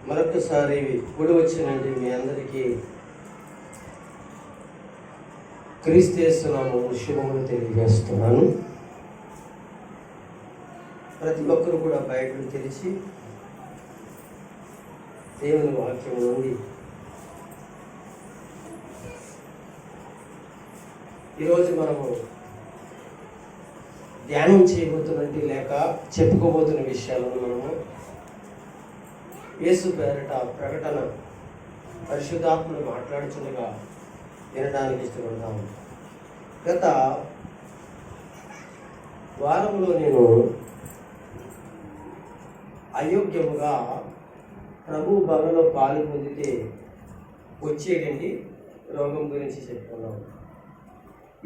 మరొకసారి కూడి వచ్చినండి మీ అందరికీ క్రీస్తు యేసునామమున శుభములు తెలియజేస్తున్నాను. ప్రతి ఒక్కరు కూడా బైబిల్ తెరిచి దేవుని వాక్యం నుండి ఈరోజు మనము ధ్యానం చేయబోతున్నట్టు లేక చెప్పుకోబోతున్న విషయాలను మనము యేసు పేరట ప్రకటన పరిశుద్ధాత్మను మాట్లాడుచుండగా వినడానికి ఇష్టపడతాము. గత వారంలో నేను అయోగ్యముగా ప్రభు బలలో పాలు పొందితే వచ్చేటండి రోగం గురించి చెప్పుకున్నాము.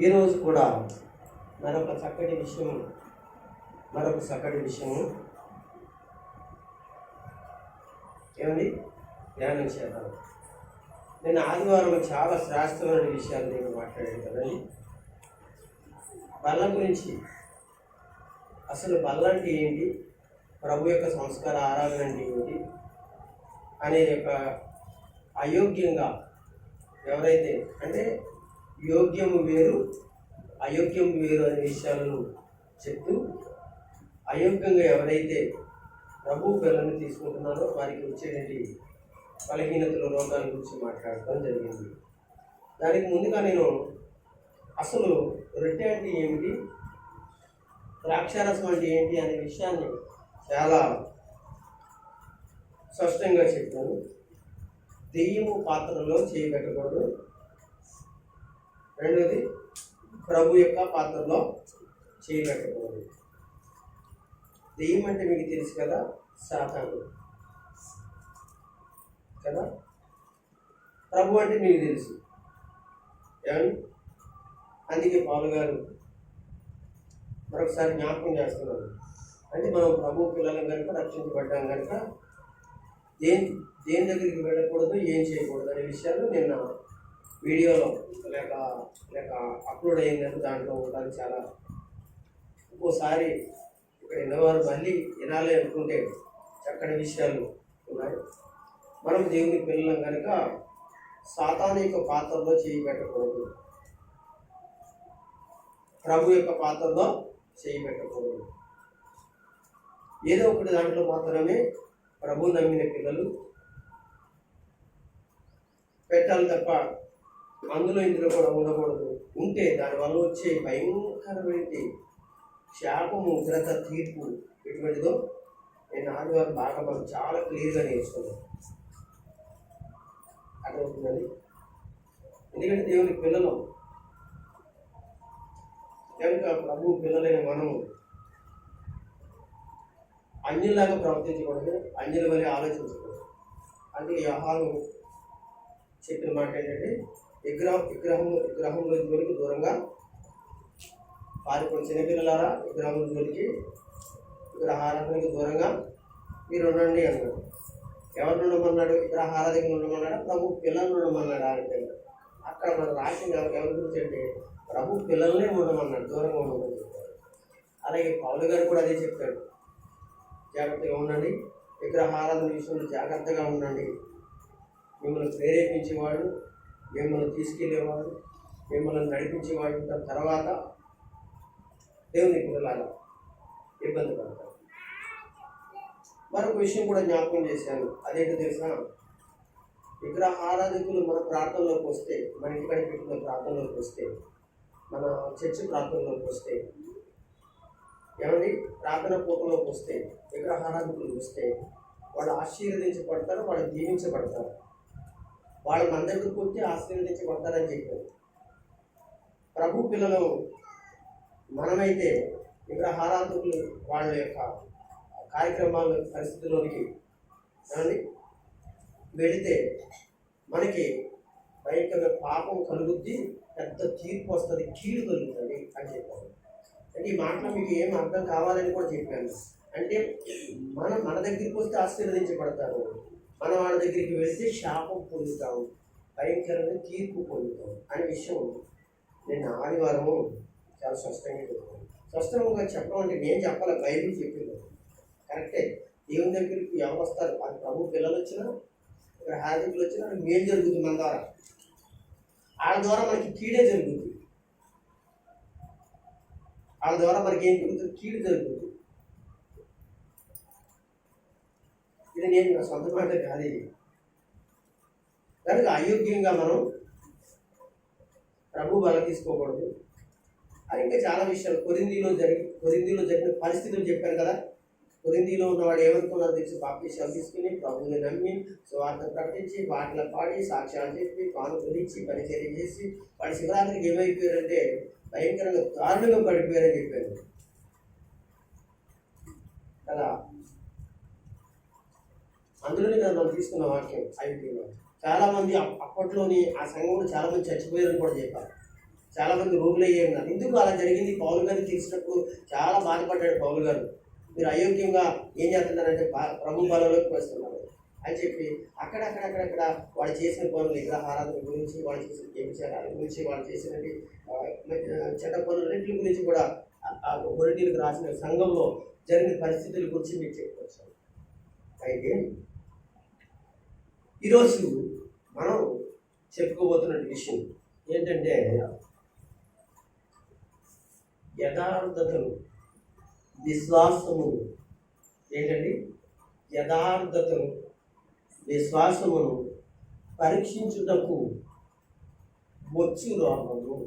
ఈరోజు కూడా మరొక చక్కటి విషయము ఏమండి ధ్యానం చేద్దాం. నేను ఆదివారం చాలా శ్రేష్టమైన విషయాలు నేను మాట్లాడాను కదండి. బల్ల గురించి, అసలు బల్ల అంటే ఏంటి, ప్రభు యొక్క సంస్కార ఆరాధన అంటే ఏంటి అనే యొక్క అయోగ్యంగా ఎవరైతే అంటే యోగ్యము వేరు అయోగ్యము వేరు అనే విషయాలను చెప్తూ అయోగ్యంగా ఎవరైతే ప్రభు పిల్లల్ని తీసుకుంటున్నారో వారికి వచ్చేటువంటి బలహీనతలు, రోగాల గురించి మాట్లాడటం జరిగింది. దానికి ముందుగా నేను అసలు రొట్టె అంటే ఏమిటి, ద్రాక్షారసం అంటే ఏంటి అనే విషయాన్ని చాలా స్పష్టంగా చెప్పాను. దెయ్యము పాత్రలో చేయబెట్టకూడదు. రెండోది, ప్రభు యొక్క పాత్రలో చేయబెట్టకూడదు. దెయ్యం అంటే మీకు తెలుసు కదా, సాతాను కదా. ప్రభు అంటే మీకు తెలుసు ఏమండి. అందుకే పౌలు గారు మరొకసారి జ్ఞాపకం చేస్తున్నారు. అంటే మనం ప్రభు పిల్లలం కనుక, రక్షించబడ్డాం కనుక దేని దగ్గరికి వెళ్ళకూడదు, ఏం చేయకూడదు అనే విషయాలు నిన్న వీడియోలో లేక అప్లోడ్ అయిందని దాంట్లో ఉంటాను. చాలా ఒక్కోసారి ఇక్కడ విన్నవారు మళ్ళీ వినాలి అనుకుంటే చక్కటి విషయాలు ఉన్నాయి. మనం దేవుని పిల్లలం కనుక సాతాను యొక్క పాత్రలో చేయి పెట్టకూడదు, ప్రభు యొక్క పాత్రలో చేయి పెట్టకూడదు. ఏదో ఒకటి దాంట్లో మాత్రమే ప్రభు నమ్మిన పిల్లలు పెట్టాలి తప్ప అందులో ఇందులో కూడా ఉండకూడదు. ఉంటే దానివల్ల వచ్చే భయంకరమైన శాపము, ఉగ్రత, తీర్పు ఎటువంటిదో నేను ఆదివారం బాగా మనం చాలా క్లియర్గా నేర్చుకున్నాను. అర్థమవుతుందండి. ఎందుకంటే దేవుని పిల్లలు కనుక ప్రభు పిల్లలైన మనము అన్యులాగా ప్రవర్తించకూడదు, అన్యుల వలె ఆలోచించకూడదు. అందుకే యోహాను చెప్పిన మాట ఏంటంటే విగ్రహంలో జోలికి దూరంగా పారిపోయిన చిన్నపిల్లలారా, విగ్రహంలో జోలికి, విగ్రహారాధనకి దూరంగా మీరు ఉండండి అన్నాడు. ఎవరు ఉండమన్నాడు? విగ్రహారాధనకి ఉండమన్నాడా, ప్రభు పిల్లల్ని ఉండమన్నాడా అంటే అక్కడ మన రాసిన ఎవరి గురించి అంటే ప్రభు పిల్లల్నే ఉండమన్నాడు, దూరంగా ఉండమని చెప్పాడు. అలాగే పౌలు గారు కూడా అదే చెప్తాడు. జాగ్రత్తగా ఉండండి, విగ్రహారాధన విషయంలో జాగ్రత్తగా ఉండండి. మిమ్మల్ని ప్రేరేపించేవాడు, మిమ్మల్ని తీసుకెళ్ళేవాడు, మిమ్మల్ని నడిపించేవాడు ఉంటారు. తర్వాత దేవుని పిల్లలాగా ఇబ్బంది పడతారు. మరొక విషయం కూడా జ్ఞాపకం చేశాను. అదేంటో తెలుసా, విగ్రహారాధకులు మన ప్రార్థనలోకి వస్తే, మన ఇంటికాడ పెట్టిన ప్రార్థనలోకి వస్తే, మన చర్చి ప్రార్థనలోకి వస్తే, ఏమండి ప్రార్థన పూటలోకి వస్తే, విగ్రహారాధకులు వస్తే వాళ్ళు ఆశీర్వదించబడతారు, వాళ్ళు దీవించబడతారు. వాళ్ళు మన దగ్గరకు వచ్చి ఆశీర్వదించబడతారని చెప్పారు. ప్రభు పిల్లలు మనమైతే విగ్రహారాధకులు వాళ్ళ యొక్క కార్యక్రమాల పరిస్థితుల్లోనికి ఏమండి వెళితే మనకి భయంకరమైన పాపం కలుగుద్ది, పెద్ద తీర్పు వస్తుంది, కీడు కలుగుతుంది అని చెప్పాను. అంటే ఈ మాటలో మీకు ఏం అర్థం కావాలని కూడా చెప్పాను. అంటే మన దగ్గరికి వస్తే ఆశీర్వదించబడతారు, మనం వాళ్ళ దగ్గరికి వెళితే శాపం పొందుతాము, భయంకరమైన తీర్పు పొందుతాం అనే విషయం నేను ఆదివారము చాలా స్పష్టంగా చెప్పాను. స్పష్టంగా చెప్పడం అంటే నేను చెప్పాలి, బైబిల్ చెప్పింది కరెక్టే. దేవుని దగ్గరికి ఎవరు వస్తారు? అది ప్రభు పిల్లలు వచ్చినా, ఇక్కడ హార్దికులు వచ్చినా మేలు జరుగుతుంది మన ద్వారా. వాళ్ళ ద్వారా మనకి కీడే జరుగుతుంది. వాళ్ళ ద్వారా మనకి ఏం జరుగుతుంది? కీడు జరుగుతుంది. ఇది నేను నా సొంత మాట కాదు. ఇది కనుక అయోగ్యంగా మనం ప్రభు బల తీసుకోకూడదు. అది ఇంకా చాలా విషయాలు కొరింథీలో జరిగిన పరిస్థితులు చెప్పాను కదా. కొరింథీలో ఉన్నవాడు ఏమనుకున్నారో తెలిసి బాప్తిస్మాలు తీసుకుని ప్రభువుని నమ్మి సువార్త ప్రకటించి పాటలు పాడి సాక్ష్యాలు చెప్పి కానుకలు ఇచ్చి పరిచర్య చేసి వాడి శివరాత్రికి ఏమైపోయారంటే భయంకరంగా దారుణంగా పడిపోయారని చెప్పారు కదా. అందులోనే కదా మనం తీసుకున్న వాక్యం ఐపీలో చాలా మంది అప్పట్లోని ఆ సంఘంలో చాలా మంది చచ్చిపోయారని కూడా చెప్పారు. చాలా మంది రోగులు అయ్యారు. ఎందుకు అలా జరిగింది? పౌలు గారిని తెలిసినప్పుడు చాలా బాధపడ్డాడు పౌలు గారు. మీరు అయోగ్యంగా ఏం చేస్తున్నారంటే ప్రభు బలంలోకి వస్తున్నారు అని చెప్పి అక్కడక్కడ వాళ్ళు చేసిన పనులు విగ్రహారాధన గురించి, వాళ్ళు చేసిన వ్యభిచారాల గురించి, వాళ్ళు చేసిన చెడ్డ పనులన్నింటి గురించి కూడా కొరింథీయులకు రాసిన సంఘంలో జరిగిన పరిస్థితుల గురించి మీకు చెప్పుకొచ్చాను. అయితే ఈరోజు మనం చెప్పుకోబోతున్న విషయం ఏంటంటే యథార్థతను, విశ్వాసము. ఏంటండి? యథార్థతను, విశ్వాసమును పరీక్షించుటకు వచ్చు రోగము.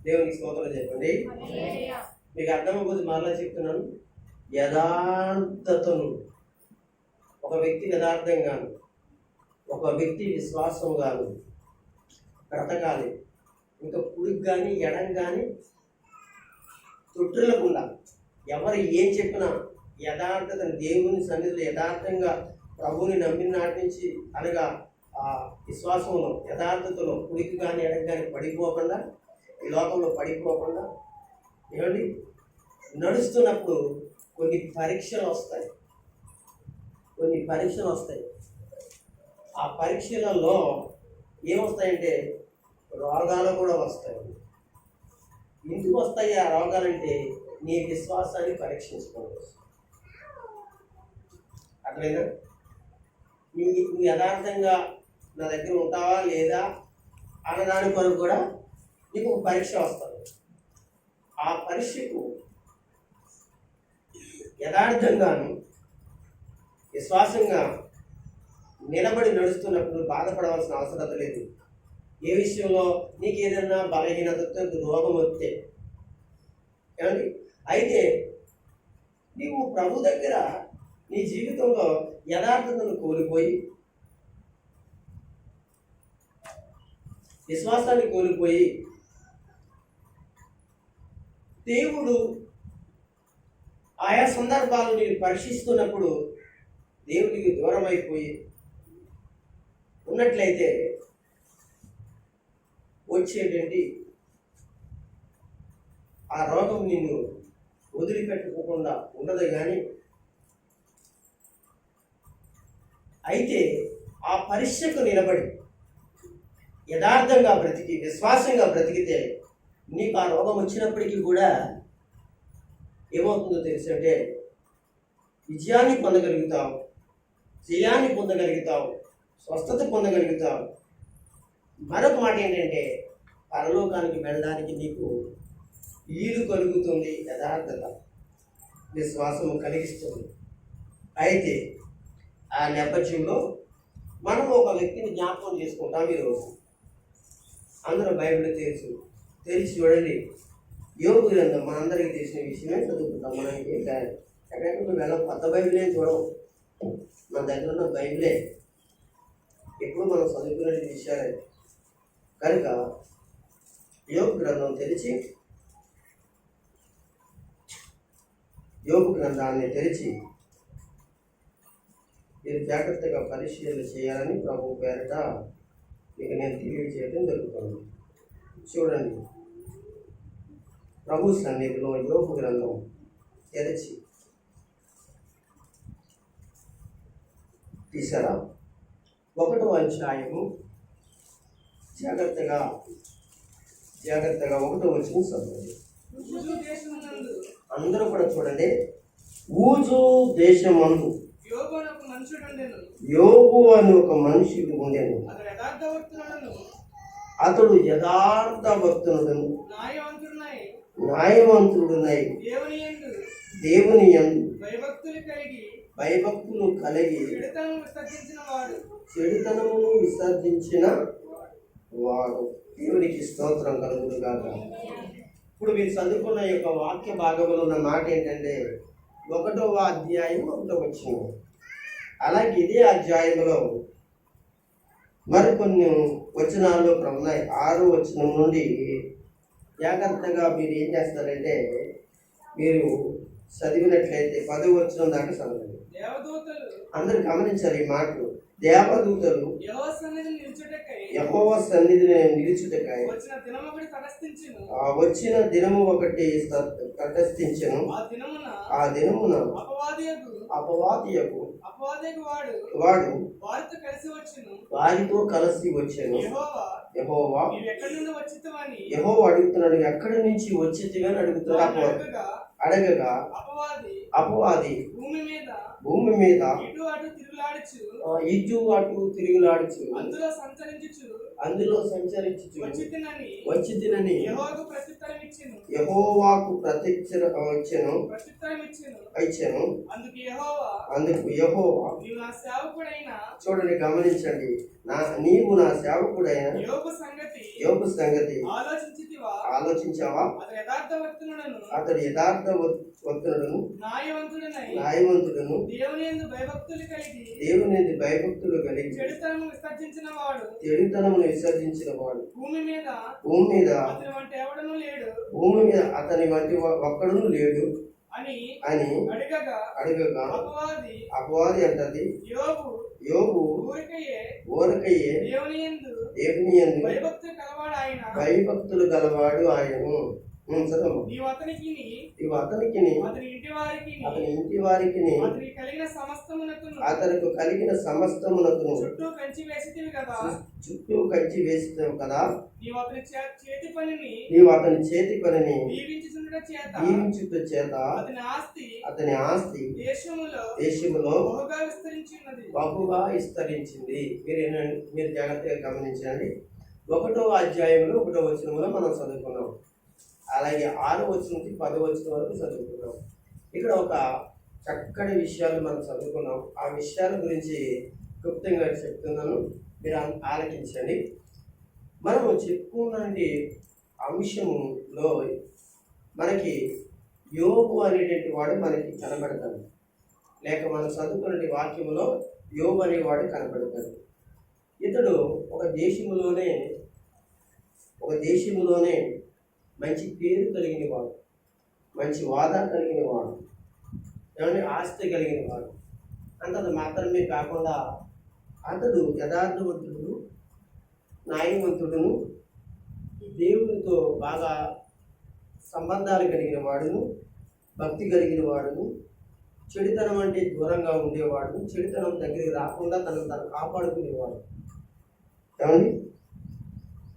దేవునికి స్తోత్రం చెప్పండి. మీకు అర్థమైపోతే మరలా చెప్తున్నాను. యథార్థతను, ఒక వ్యక్తి యథార్థంగాను, ఒక వ్యక్తి విశ్వాసంగాను బ్రతకాలి. ఇంకా కుడికి కానీ ఎడం కానీ తొట్టులకుండా ఎవరు ఏం చెప్పినా యథార్థతను, దేవుని సన్నిధిలో యథార్థంగా ప్రభువుని నమ్మిన నాటి నుంచి అనగా ఆ విశ్వాసంలో యథార్థతలో కుడికి కానీ ఎడం కానీ పడిపోకుండా, ఈ లోకంలో పడిపోకుండా ఏమండి నడుస్తున్నప్పుడు కొన్ని పరీక్షలు వస్తాయి. ఆ పరీక్షలలో ఏమొస్తాయంటే రోగాలు కూడా వస్తాయి. ఎందుకు వస్తాయి ఆ రోగాలంటే నీ విశ్వాసాన్ని పరీక్షించుకోవచ్చు. అట్లయినా నువ్వు యథార్థంగా నా దగ్గర ఉంటావా లేదా అన్నదాని కొరకు కూడా నీకు ఒక పరీక్ష వస్తుంది. ఆ పరీక్షకు యథార్థంగాను విశ్వాసంగా నిలబడి నడుస్తున్నప్పుడు బాధపడవలసిన అవసరం లేదు. ఏ విషయంలో నీకు ఏదైనా బలహీనతతో రోగం వస్తే ఏమండి, అయితే నీవు ప్రభు దగ్గర నీ జీవితంలో యథార్థతను కోల్పోయి, విశ్వాసాన్ని కోల్పోయి, దేవుడు ఆయా సందర్భాలను నేను పరీక్షిస్తున్నప్పుడు దేవుడికి దూరం అయిపోయి ఉన్నట్లయితే వచ్చేటండి ఆ రోగం నిన్ను వదిలిపెట్టుకోకుండా ఉండదు. కానీ అయితే ఆ పరీక్షకు నిలబడి యథార్థంగా బ్రతికి విశ్వాసంగా బ్రతికితే నీకు ఆ రోగం వచ్చినప్పటికీ కూడా ఏమవుతుందో తెలిసింటే విజయాన్ని పొందగలుగుతావు, జయాన్ని పొందగలుగుతావు, స్వస్థత పొందగలుగుతావు. మరొక మాట ఏంటంటే పరలోకానికి వెళ్ళడానికి నీకు వీలు కలుగుతుంది. యథార్థత విశ్వాసము కలిగిస్తుంది. అయితే ఆ నేపథ్యంలో మనం ఒక వ్యక్తిని జ్ఞాపకం చేసుకుంటాం. ఈరోజు అందరూ బైబిల్ తెరిచి చూడండి. యోగు గ్రంథం మనందరికీ తెలిసిన విషయమే చదువుకుంటాం. మనం ఎక్కడెక్కడ నువ్వు వెళ్ళం, కొత్త బైబిలే చూడవు. మన దగ్గర ఉన్న బైబిలే ఎప్పుడు మనం చదువుకునే విషయాలే. కనుక యోగు గ్రంథం తెరిచి, యోగు గ్రంథాన్ని తెరిచి మీరు జాగ్రత్తగా పరిశీలన చేయాలని ప్రభు పేరట మీకు నేను తెలియజేయడం జరుగుతుంది. చూడండి, ప్రభు సన్నిధిలో యోగు గ్రంథం తెరిచి తీసారా 1వ అధ్యాయము జాగ్రత్తగా 1వ వచనం చదవండి. అందరూ కూడా చూడండి. ఊజు దేశమందు యోబు అను ఒక మనుషుడు ఉండెను. యోబు అని ఒక మనుషుడు ఉండెను. అతడు యథార్థవర్తనుడను అతడు యథార్థవర్తనుడను న్యాయవంతుడునై దేవుని యందు భయభక్తులు కలిగి చెడుతనమును విసర్జించిన వాడు. దేవునికి స్తోత్రం కలుగును గాక. ఇప్పుడు మీరు చదువుకున్న ఈ యొక్క వాక్య భాగంలో ఉన్న మాట ఏంటంటే 1వ అధ్యాయం 1వ వచనం. అలాగే ఇదే అధ్యాయంలో మరికొన్ని వచనాల్లో ఉన్నాయి. 6వ వచనం నుండి జాగ్రత్తగా మీరు ఏం చేస్తారంటే మీరు చదివినట్లయితే 10వ వచనం దాకా చదవండి. అందరు గమనించాలి ఈ మాటలు. దేవదూతలు యెహోవా సన్నిధిని నిలుచుటకై వచ్చిన దినము ఒకటి తటస్థించెను. ఆ దినమున అపవాదియకు వాడు వారితో కలిసి వచ్చాను. యెహోవా అడుగుతున్నాడు, ఎక్కడి నుంచి వచ్చితివని అడుగుతున్నాడు. అడగగా అపవాది భూమి మీద ఇటు అటు తిరుగులాడుచు అందులో సంచరించుచు వచ్చి తినని యెహోవాకు ప్రత్యుత్తరం ఇచ్చెను. అందుకు యెహోవా చూడండి, గమనించండి, నీవు నా సేవకుడైన యోబు సంగతి ఆలోచించావా? అతడు యథార్థవర్తనుడును న్యాయవంతుడును దేవుని యందు భయభక్తులు కలిగి చెడుతనమును విసర్జించిన వాడు. భూమి మీద అతని వంటి ఒక్కడును లేడు అని అడగగా అపవాది అంటది, యోబు ఊరకయ్యే దేవుని యందు భయభక్తులు గలవాడు ఆయను. నీవు అతనికి అతని ఇంటి వారికి అతనికి కలిగిన సమస్తమునకు చుట్టూ కంచి వేసినావు కదా. నీవు అతని చేతి పనిని దీవించుట చేత అతని ఆస్తి దేశములో బహుగా విస్తరించింది. మీరు జాగ్రత్తగా గమనించండి. 1వ అధ్యాయంలో 1వ వచనంలో మనం చదువుకున్నాం. అలాగే 6వ వచనం నుంచి 10వ వచనం వరకు చదువుకున్నాం. ఇక్కడ ఒక చక్కటి విషయాలు మనం చదువుకున్నాం. ఆ విషయాల గురించి క్లుప్తంగా చెప్తున్నాను, మీరు ఆలకించండి. మనము చెప్పుకున్నటువంటి అంశంలో మనకి యోబు అనేటువంటి వాడు మనకి కనబడతాడు, లేక మనం చదువుకున్న వాక్యంలో యోబు అనేవాడు కనబడతాడు. ఇతడు ఒక దేశములోనే మంచి పేరు కలిగిన వాడు, మంచి వాదా కలిగిన వాడు, ఏమంటే ఆస్తి కలిగిన వాడు. అంతది మాత్రమే కాకుండా అతడు యథార్థవంతుడును న్యాయవంతుడును దేవునితో బాగా సంబంధాలు కలిగిన వాడును భక్తి కలిగిన వాడును చెడుతనం అంటే దూరంగా ఉండేవాడు, చెడుతనం దగ్గరికి రాకుండా తను కాపాడుకునేవాడు. ఏమండి,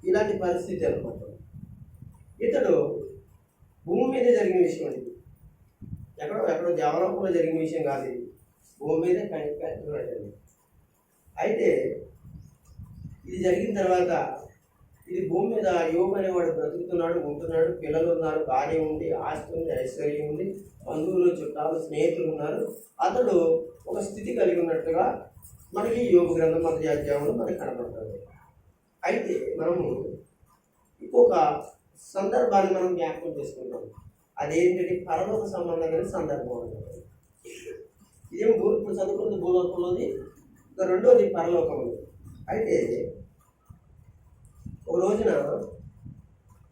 ఇలాంటి పరిస్థితి అనమాట. ఇతడు భూమి మీద జరిగిన విషయం అండి, ఎక్కడో దేవలోకంలో జరిగిన విషయం కాదు, ఇది భూమి మీదే కనిపెట్టండి. అయితే ఇది జరిగిన తర్వాత ఇది భూమి మీద యోబు అనేవాడు బ్రతుకుతున్నాడు, ఉంటున్నాడు, పిల్లలు ఉన్నారు, భార్య ఉంది, ఆస్తి ఉంది, ఐశ్వర్యం ఉంది, బంధువులు, చుట్టాలు, స్నేహితులు ఉన్నారు. అతడు ఒక స్థితి కలిగి ఉన్నట్టుగా మనకి యోబు గ్రంథం 1వ అధ్యాయంలో మనకి కనబడుతుంది. అయితే మనము ఇంకొక సందర్భాన్ని మనం జ్ఞాపకం చేసుకుంటాం. అదేంటంటే పరలోక సంబంధమైన సందర్భం అన్నమాట. ఇదేమో ఇప్పుడు చదువుకున్నది భూలోకంలోది, ఇంకా రెండోది పరలోకంలో. అయితే ఒక రోజున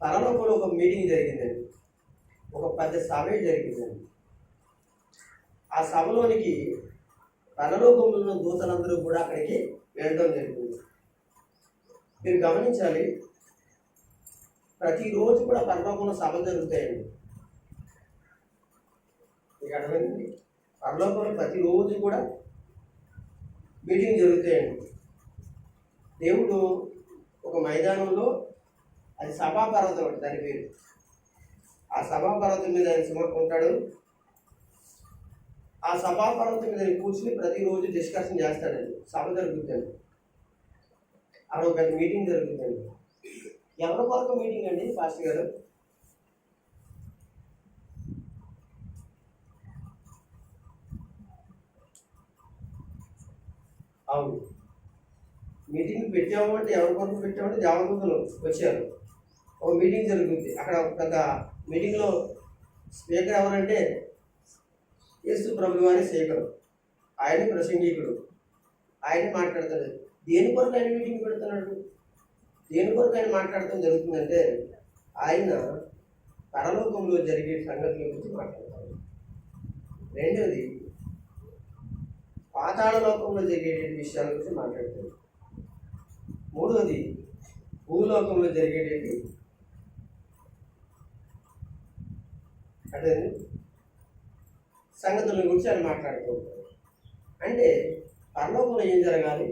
పరలోకంలో ఒక మీటింగ్ జరిగిందండి, ఒక పెద్ద సభ జరిగిందండి. ఆ సభలోనికి పరలోకంలో ఉన్న దూతలందరూ కూడా అక్కడికి వెళ్ళడం జరిగింది. మీరు గమనించాలి, ప్రతిరోజు కూడా పరలోకంలో సభలు జరుగుతాయండి. మీకు అర్థమైంది? పరలోకంలో ప్రతిరోజు కూడా మీటింగ్ జరుగుతాయండి. దేవుడు ఒక మైదానంలో, అది సభాపర్వతం అంటే దాని పేరు, ఆ సభాపర్వతం మీద ఆయన ఉంటాడు. ఆ సభాపర్వతం మీద కూర్చుని ప్రతిరోజు డిస్కషన్ చేస్తాడండి. సభ జరుగుతుందండి, అక్కడ ఒక పెద్ద మీటింగ్ జరుగుతుందండి. ఎవరి కొరకు మీటింగ్ అండి పాస్టర్ గారు? అవును, మీటింగ్ పెట్టాము అంటే ఎవరి కొరకు పెట్టామంటే దేవదూతలు వచ్చారు. ఒక మీటింగ్ జరుగుతుంది. అక్కడ పెద్ద మీటింగ్లో స్పీకర్ ఎవరంటే యేసు ప్రభు వారి స్పీకరు, ఆయన ప్రసంగికుడు, ఆయన మాట్లాడతాడు. దేని కొరకు ఆయన మీటింగ్ పెడుతున్నాడు, దేని కొరకు ఆయన మాట్లాడటం జరుగుతుందంటే ఆయన పరలోకంలో జరిగే సంగతుల గురించి మాట్లాడతాడు. రెండవది పాతాళ లోకంలో జరిగే విషయాల గురించి మాట్లాడతాడు. మూడవది భూలోకంలో జరిగేటి అంటే సంగతుల గురించి ఆయన మాట్లాడుతూ ఉంటాడు. అంటే పరలోకంలో ఏం జరగాలి,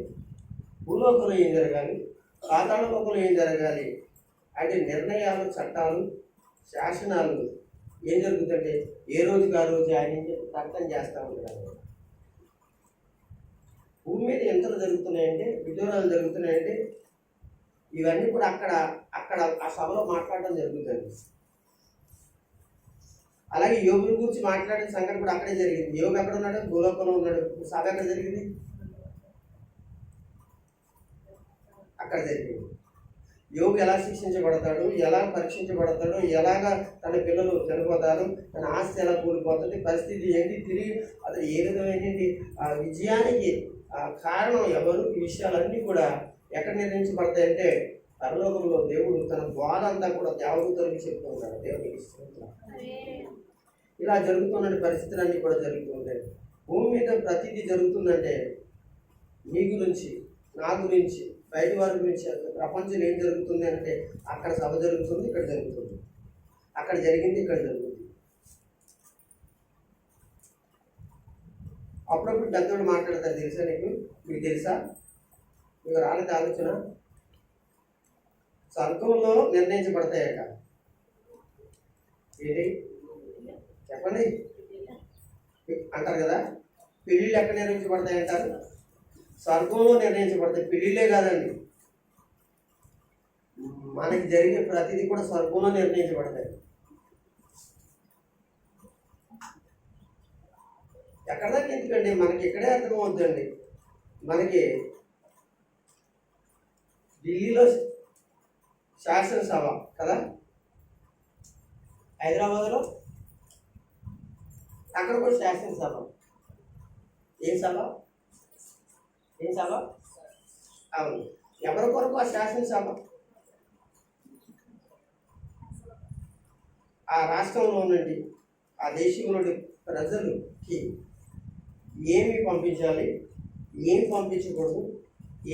భూలోకంలో ఏం జరగాలి, పాతాళ లోకంలో ఏం జరగాలి అంటే నిర్ణయాలు, చట్టాలు, శాసనాలు ఏం జరుగుతుందంటే ఏ రోజుకి ఆ రోజు ఆయన ప్రకటన చేస్తూ ఉంటాడు. భూమి మీద ఎంతలు జరుగుతున్నాయంటే, విద్రోహాలు జరుగుతున్నాయంటే ఇవన్నీ కూడా అక్కడ అక్కడ ఆ సభలో మాట్లాడడం జరుగుతుంది. అలాగే యోగుల గురించి మాట్లాడిన సంగతి కూడా అక్కడే జరిగింది. యోగు ఎక్కడ ఉన్నాడు? భూలోకంలో ఉన్నాడు. సభ ఎక్కడ జరిగింది? అక్కడ జరిగింది. యోగు ఎలా శిక్షించబడతాడు, ఎలా పరీక్షించబడతాడు, ఎలాగ తన పిల్లలు చనిపోతారు, తన ఆస్తి ఎలా కూలిపోతుంది, పరిస్థితి ఏంటి, తిరిగి అతను ఏ విధమైనటువంటి ఆ విజయానికి కారణం ఎవరు, ఈ విషయాలన్నీ కూడా ఎక్కడ నిర్ణయించబడతాయంటే పరలోకంలో దేవుడు తన ద్వారంతా కూడా దేవదూతలకు చెప్తూ ఉంటాడు. దేవునికి స్తోత్రం. ఇలా జరుగుతున్న పరిస్థితులన్నీ కూడా జరుగుతుంటాయి. భూమి మీద ప్రతిదీ జరుగుతుందంటే మీ గురించి, నా గురించి, బయట వారి గురించి, ప్రపంచంలో ఏం జరుగుతుంది అంటే అక్కడ సభ జరుగుతుంది, ఇక్కడ జరుగుతుంది, అక్కడ జరిగింది, ఇక్కడ జరుగుతుంది. అప్పుడప్పుడు పెద్దోడు మాట్లాడతారు. తెలుసా నీకు? మీకు తెలుసా? మీకు రాలేదు ఆలోచన? స్వర్గంలో నిర్ణయించబడతాయట. ఏంటి చెప్పండి అంటారు కదా. పెళ్ళిళ్ళు ఎక్కడ నిర్ణయించబడతాయి అంటారు? స్వర్గంలో నిర్ణయించబడతాయి. పెళ్ళిళ్ళే కాదండి, మనకి జరిగే ప్రతిదీ కూడా స్వర్గంలో నిర్ణయించబడతాయి. ఎక్కడ దాకా ఎందుకండి, మనకి ఇక్కడే అర్థమవుతుందండి. మనకి ఢిల్లీలో శాసనసభ కదా, హైదరాబాద్లో అక్కడ కూడా శాసనసభ. ఏం సభ? ఏం సభ? అవును. ఎవరి కొరకు ఆ శాసనసభ? ఆ రాష్ట్రంలో ఉన్నది, ఆ దేశంలోని ప్రజలకి ఏమి పంపించాలి, ఏం పంపించకూడదు,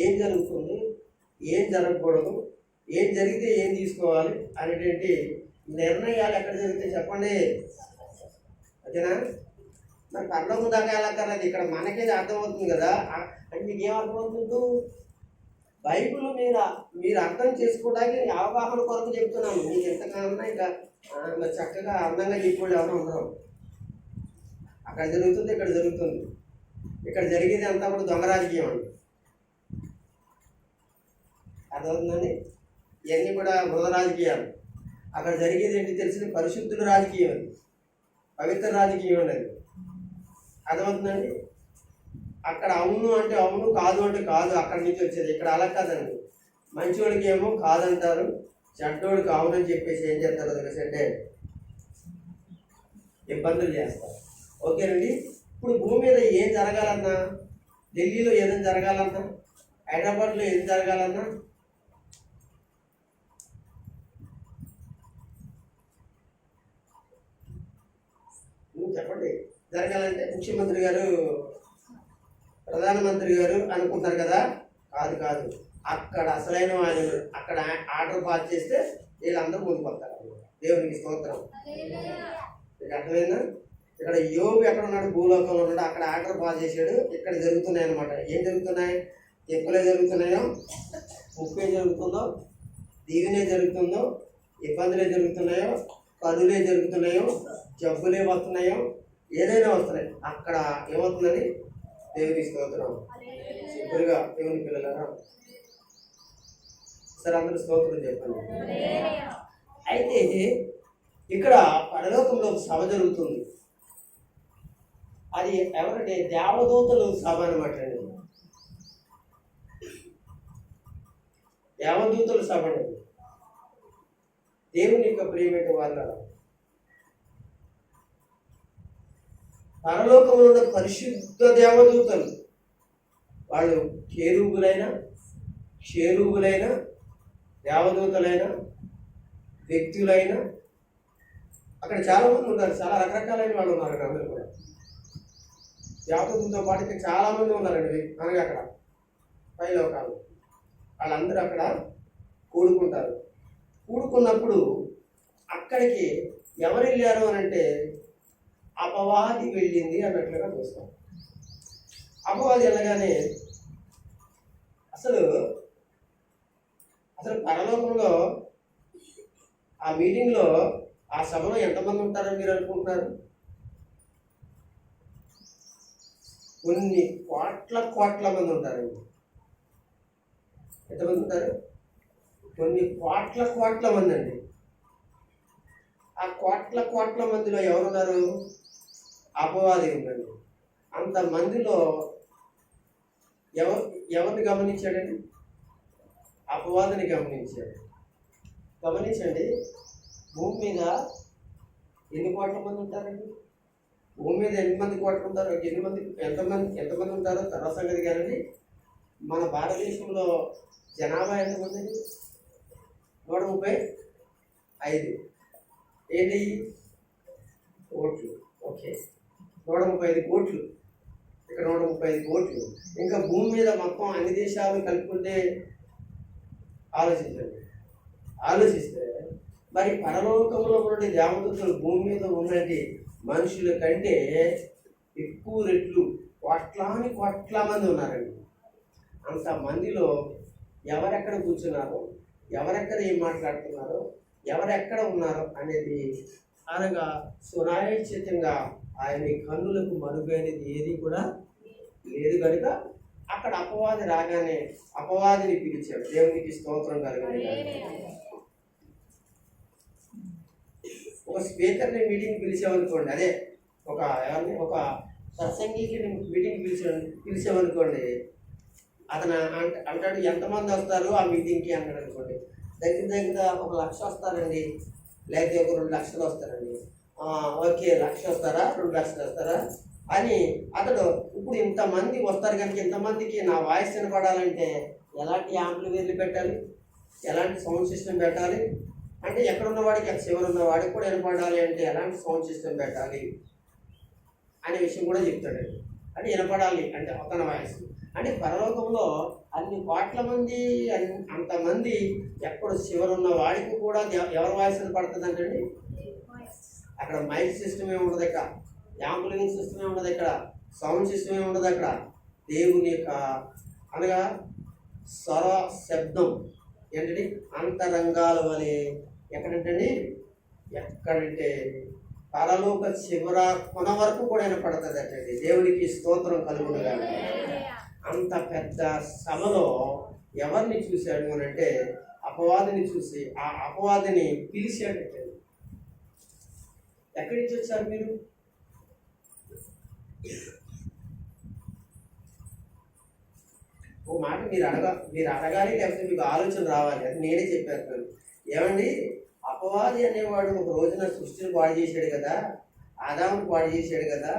ఏం జరుగుతుంది, ఏం జరగకూడదు, ఏం జరిగితే ఏం తీసుకోవాలి అనేటువంటి నిర్ణయాలు ఎక్కడ జరుగుతాయి చెప్పండి. ఓకేనా? మరి పరలోకం దాకా వెళ్ళక్కర్లేదు, ఇక్కడ మనకేది అర్థమవుతుంది కదా. అంటే మీకు ఏం అర్థమవుతుంది? బైబిల్ మీద మీరు అర్థం చేసుకోవడానికి అవగాహన కొరకు చెప్తున్నాను. మీకు ఎంతకన్నా ఇక చక్కగా అందంగా చెప్పేవాళ్ళు ఎవరు ఉండరు. అక్కడ జరుగుతుంది, ఇక్కడ జరుగుతుంది, ఇక్కడ జరిగేది అంతా కూడా దొంగ రాజకీయం అండి. అర్థమవుతుందండి? ఇవన్నీ కూడా మృద రాజకీయాలు. అక్కడ జరిగేది ఏంటి తెలిసిన పరిశుద్ధుల రాజకీయం, అది పవిత్ర రాజకీయం అనేది. అర్థమవుతుందండి? అక్కడ అవును అంటే అవును, కాదు అంటే కాదు, అక్కడి నుంచి వచ్చేది. ఇక్కడ అలా కాదండి. మంచివాడికి ఏమో కాదంటారు, చెడ్డోడికి అవునని చెప్పేసి ఏం చేస్తారో తెలుసంటే ఇబ్బందులు చేస్తారు. ఓకేనండి? ఇప్పుడు భూమి మీద ఏం జరగాలన్నా, ఢిల్లీలో ఏదైనా జరగాలన్నా, హైదరాబాద్లో ఏం జరగాలన్నా చెప్పండి. జరగాలంటే ముఖ్యమంత్రి గారు, ప్రధానమంత్రి గారు అనుకుంటారు కదా. కాదు కాదు, అక్కడ అసలైన వాళ్ళు అక్కడ ఆర్డర్ పాస్ చేస్తే వీళ్ళందరూ ముందుకొస్తారు. దేవునికి స్తోత్రం. మీకు అర్థమైందా? ఇక్కడ యోగు ఎక్కడ ఉన్నాడు? భూలోకంలో ఉన్నాడు. అక్కడ ఆర్డర్ పాస్ చేశాడు. ఇక్కడ జరుగుతున్నాయి అన్నమాట. ఏం జరుగుతున్నాయి? ఎక్కువలే జరుగుతున్నాయో, ముప్పే జరుగుతుందో, దీవెనే జరుగుతుందో, ఇబ్బందులే జరుగుతున్నాయో, కరువులే జరుగుతున్నాయో, జబ్బులే వస్తున్నాయో, ఏదైనా వస్తున్నాయి అక్కడ ఏమవుతుందని దేవుని స్తోత్రం. సింపుల్గా దేవుని పిల్లలరా సరే అందరూ స్తోత్రం చెప్పండి. అయితే ఇక్కడ పరలోకంలో ఒక సభ జరుగుతుంది. అది ఎవరంటే దేవదూతలు సభ అనమాట అండి. దేవదూతల సభ అండి. దేవుని యొక్క ప్రియమైన వాళ్ళ పరలోకంలో ఉన్న పరిశుద్ధ దేవదూతలు వాళ్ళు కేరూబులైన షేరూబులైన దేవదూతలైన వ్యక్తులైన అక్కడ చాలా మంది ఉన్నారు. చాలా రకరకాలైన వాళ్ళు ఉన్నారు అక్కడ అందరూ కూడా. దేవదూతలతో పాటు ఇక్కడ చాలా మంది ఉన్నారండి. అనగా అక్కడ పైలోకాలు వాళ్ళందరూ అక్కడ కూడుకుంటారు. కూడుకున్నప్పుడు అక్కడికి ఎవరు వెళ్ళారు అని అంటే అపవాది వెళ్ళింది అన్నట్లుగా చూస్తాం. అపవాది వెళ్ళగానే అసలు పరలోకంలో ఆ మీటింగ్లో ఆ సభలో ఎంతమంది ఉంటారని మీరు అనుకుంటున్నారు? కొన్ని కోట్ల మంది ఉంటారండి. ఎంతమంది ఉంటారు? కొన్ని కోట్ల మంది అండి. ఆ కోట్ల మందిలో ఎవరున్నారు? అపవాది ఉందండి. అంతమందిలో ఎవరిని గమనించాడండి? అపవాదిని గమనించాడు. గమనించండి, భూమి మీద ఎన్ని కోట్ల మంది ఉంటారండి? భూమి మీద ఎన్ని మంది కోట్లు ఉంటారు? ఎంతమంది ఉంటారో తర్వాత సంగతి కానండి. మన భారతదేశంలో జనాభా ఎంతమంది అండి? 135 ఏంటి కోట్లు. ఓకే, 135 కోట్లు. ఇక్కడ 135 కోట్లు. ఇంకా భూమి మీద మొత్తం అన్ని దేశాలు కలుపుకుంటే ఆలోచిస్తే మరి పరలోకంలో ఉన్న దేవదూతలు భూమి మీద ఉన్నది మనుషుల కంటే ఎక్కువ రెట్లు కోట్ల మంది ఉన్నారండి. అంతమందిలో ఎవరెక్కడ కూర్చున్నారో, ఎవరెక్కడ ఏం మాట్లాడుతున్నారో, ఎవరెక్కడ ఉన్నారో అనేది అనగా సునాయాచితంగా ఆయన కన్నులకు మరుగైనది ఏది కూడా లేదు. కనుక అక్కడ అపవాది రాగానే అపవాదిని పిలిచాడు. దేవునికి స్తోత్రం కలుగుతుంది. ఒక స్పీకర్ని మీటింగ్ పిలిచామనుకోండి, అదే ఒక సత్సంగికి మీటింగ్ పిలిచామనుకోండి, అతను అంటాడు ఎంతమంది వస్తారు ఆ మీటింగ్కి అంటాడు అనుకోండి. దగ్గర 1 లక్ష వస్తారండి, లేకపోతే ఒక 2 లక్షలు వస్తారండి. ఓకే, 1 లక్ష వస్తారా, 2 లక్షలు వస్తారా అని అతడు ఇప్పుడు ఇంతమంది వస్తారు కనుక ఇంతమందికి నా వాయిస్ వినపడాలంటే ఎలాంటి యాంప్లిఫైర్లు పెట్టాలి, ఎలాంటి సౌండ్ సిస్టమ్ పెట్టాలి అంటే ఎక్కడున్న వాడికి చివరి ఉన్న వాడికి కూడా వినపడాలి అంటే ఎలాంటి సౌండ్ సిస్టమ్ పెట్టాలి అనే విషయం కూడా చెప్తాడండి. అంటే వినపడాలి అంటే అతని వాయిస్ అంటే పరలోకంలో అన్ని కోట్ల మంది అంతమంది ఎక్కడ చివరున్న వాడికి కూడా ఎవరి వాయిస్ వినపడుతుంది అంటే అక్కడ మైక్ సిస్టమ్ ఏమి ఉండదు, ఇక్కడ యాంప్లిఫైయింగ్ సిస్టమ్ ఏమి ఉండదు, ఇక్కడ సౌండ్ సిస్టమ్ ఏమి ఉండదు. అక్కడ దేవుని యొక్క అనగా స్వర శబ్దం ఏంటంటే అంతరంగాల వలె ఎక్కడంటే పరలోక చివర కొన వరకు కూడా వినపడుతుంది అంటండి. దేవునికి స్తోత్రం కలుగునుగా. అంత పెద్ద సభలో ఎవరిని చూశాడు అని అంటే అపవాదిని చూసి ఆ అపవాదిని పిలిచాడంటే, ఎక్కడి నుంచి వచ్చారు మీరు? ఒక మాట మీరు అడగాలి, లేకపోతే మీకు ఆలోచన రావాలి. అది నేనే చెప్పేస్తాను. ఏమండి, అపవాది అనేవాడు ఒక రోజున సృష్టిని పాడు చేశాడు కదా, ఆదామును పాడు చేశాడు కదా,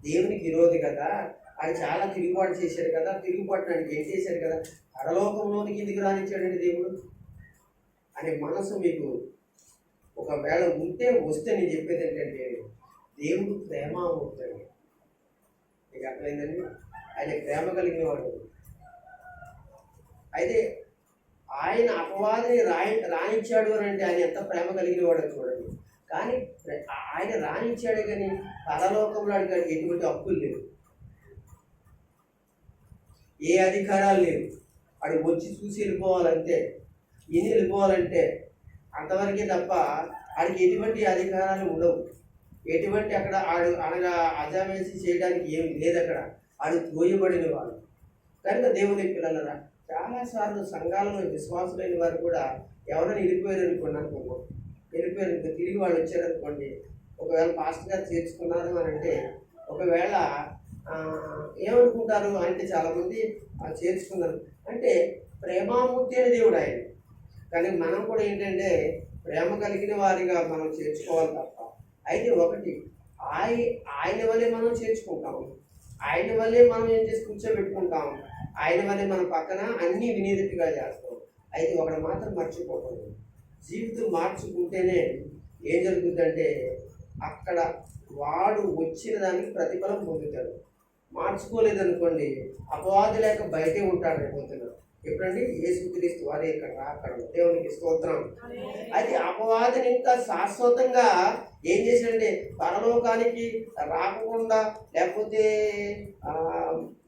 దేవునికి విరోధి కదా, ఆయన చాలా తిరుగుబాటు చేశాడు కదా, తిరుగుబాటుడానికి ఏం చేశాడు కదా, పరలోకంలోనికి ఎందుకు రానిచ్చాడండి దేవుడు అనే మనసు మీకు ఒకవేళ వస్తే నేను చెప్పేది ఏంటంటే దేవుడు ప్రేమామూర్తి. మీకు అర్థమైందండి? ఆయన ప్రేమ కలిగిన వాడు. అయితే ఆయన అపవాదిని రాణించాడు అని అంటే ఆయన ఎంత ప్రేమ కలిగిన వాడు చూడండి. కానీ ఆయన రాణించాడే కానీ పరలోకంలో అడిగాడు ఎటువంటి హక్కులు లేవు, ఏ అధికారాలు లేవు. వాడు వచ్చి చూసి వెళ్ళిపోవాలంటే, వెళ్ళిపోవాలంటే అంతవరకే తప్ప వాడికి ఎటువంటి అధికారాలు ఉండవు. ఎటువంటి అక్కడ ఆడు అనగా అజామేసి చేయడానికి ఏమి లేదు అక్కడ. ఆడు త్రోయబడిన వాడు. కనుక దేవుని పిల్లలరా, చాలాసార్లు సంఘాలలో విశ్వాసులైన వారు కూడా ఎవరైనా వెళ్ళిపోయారు అనుకోండి, వెళ్ళిపోయారు అనుకో, తిరిగి వాళ్ళు వచ్చారనుకోండి, ఒకవేళ పాస్టర్ గారు చేర్చుకున్నారు అని అంటే ఒకవేళ ఏమనుకుంటారు అంటే చాలామంది చేర్చుకున్నారు అంటే ప్రేమామూర్తి అనే దేవుడు ఆయన. కానీ మనం కూడా ఏంటంటే ప్రేమ కలిగిన వారిగా మనం చేర్చుకోవాలి తప్ప. అయితే ఒకటి ఆయన వల్లే మనం చేర్చుకుంటాము, ఆయన వల్లే మనం ఏం చేసి కూర్చోబెట్టుకుంటాము, ఆయన వల్లే మన పక్కన అన్నీ వినేదిగా చేస్తాం. అయితే ఒకటి మాత్రం మర్చిపోకూడదు, జీవితం మార్చుకుంటేనే ఏం జరుగుతుందంటే అక్కడ వాడు వచ్చిన దానికి ప్రతిఫలం పొందుతాడు. మార్చుకోలేదనుకోండి అపవాది లేక బయటే ఉంటాడు అయిపోతున్నాడు. ఎప్పుడండి యేసుక్రీస్తు వారి ఇక్కడ రాకడ. దేవునికి స్తోత్రం. అయితే అపవాదిని ఇంకా శాశ్వతంగా ఏం చేశాడంటే పరలోకానికి రాకుండా లేకపోతే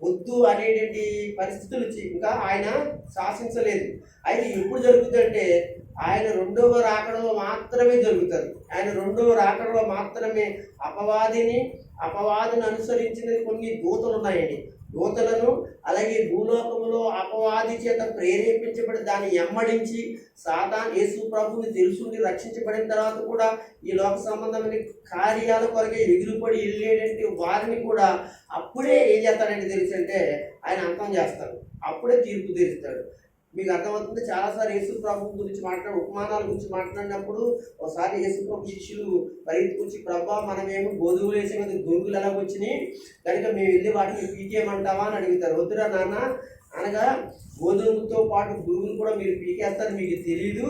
వద్దు అనేటువంటి పరిస్థితులు ఇంకా ఆయన శాసించలేదు. అయితే ఎప్పుడు జరుగుతుందంటే ఆయన రెండవ రాకడలో మాత్రమే జరుగుతుంది. ఆయన రెండవ రాకడలో మాత్రమే అపవాదిని అనుసరించిన కొన్ని దూతలు ఉన్నాయండి. దూతలను అలాగే భూలోకంలో అపవాది చేత ప్రేరేపించబడి దాన్ని ఎమ్మడించి సాతాను యేసు ప్రభువుని తెలుసుకుని రక్షించబడిన తర్వాత కూడా ఈ లోక సంబంధమైన కార్యాల కొరకే ఎగిరిపడి వెళ్ళేటంటే వారిని కూడా అప్పుడే ఏం చేస్తాడంటే తెలిసి అంటే ఆయన అంతం చేస్తాడు, అప్పుడే తీర్పు తీరుస్తాడు. మీకు అర్థమవుతుంది. చాలాసార్లు యేసు ప్రభు గురించి ఉపమానాల గురించి మాట్లాడినప్పుడు ఒకసారి యేసు ప్రభు శిష్యులు పరిగెత్తుకొచ్చి ప్రభా మనమేమో గోధుమలు వేసే మీద గొరుగులు ఎలా వచ్చినాయి కనుక మేము వెళ్ళి వాటిని పీకేయమంటావా అని అడుగుతారు. వద్దురా నాన్న అనగా గోధుమతో పాటు గురుగులు కూడా మీరు పీకేస్తారు, మీకు తెలియదు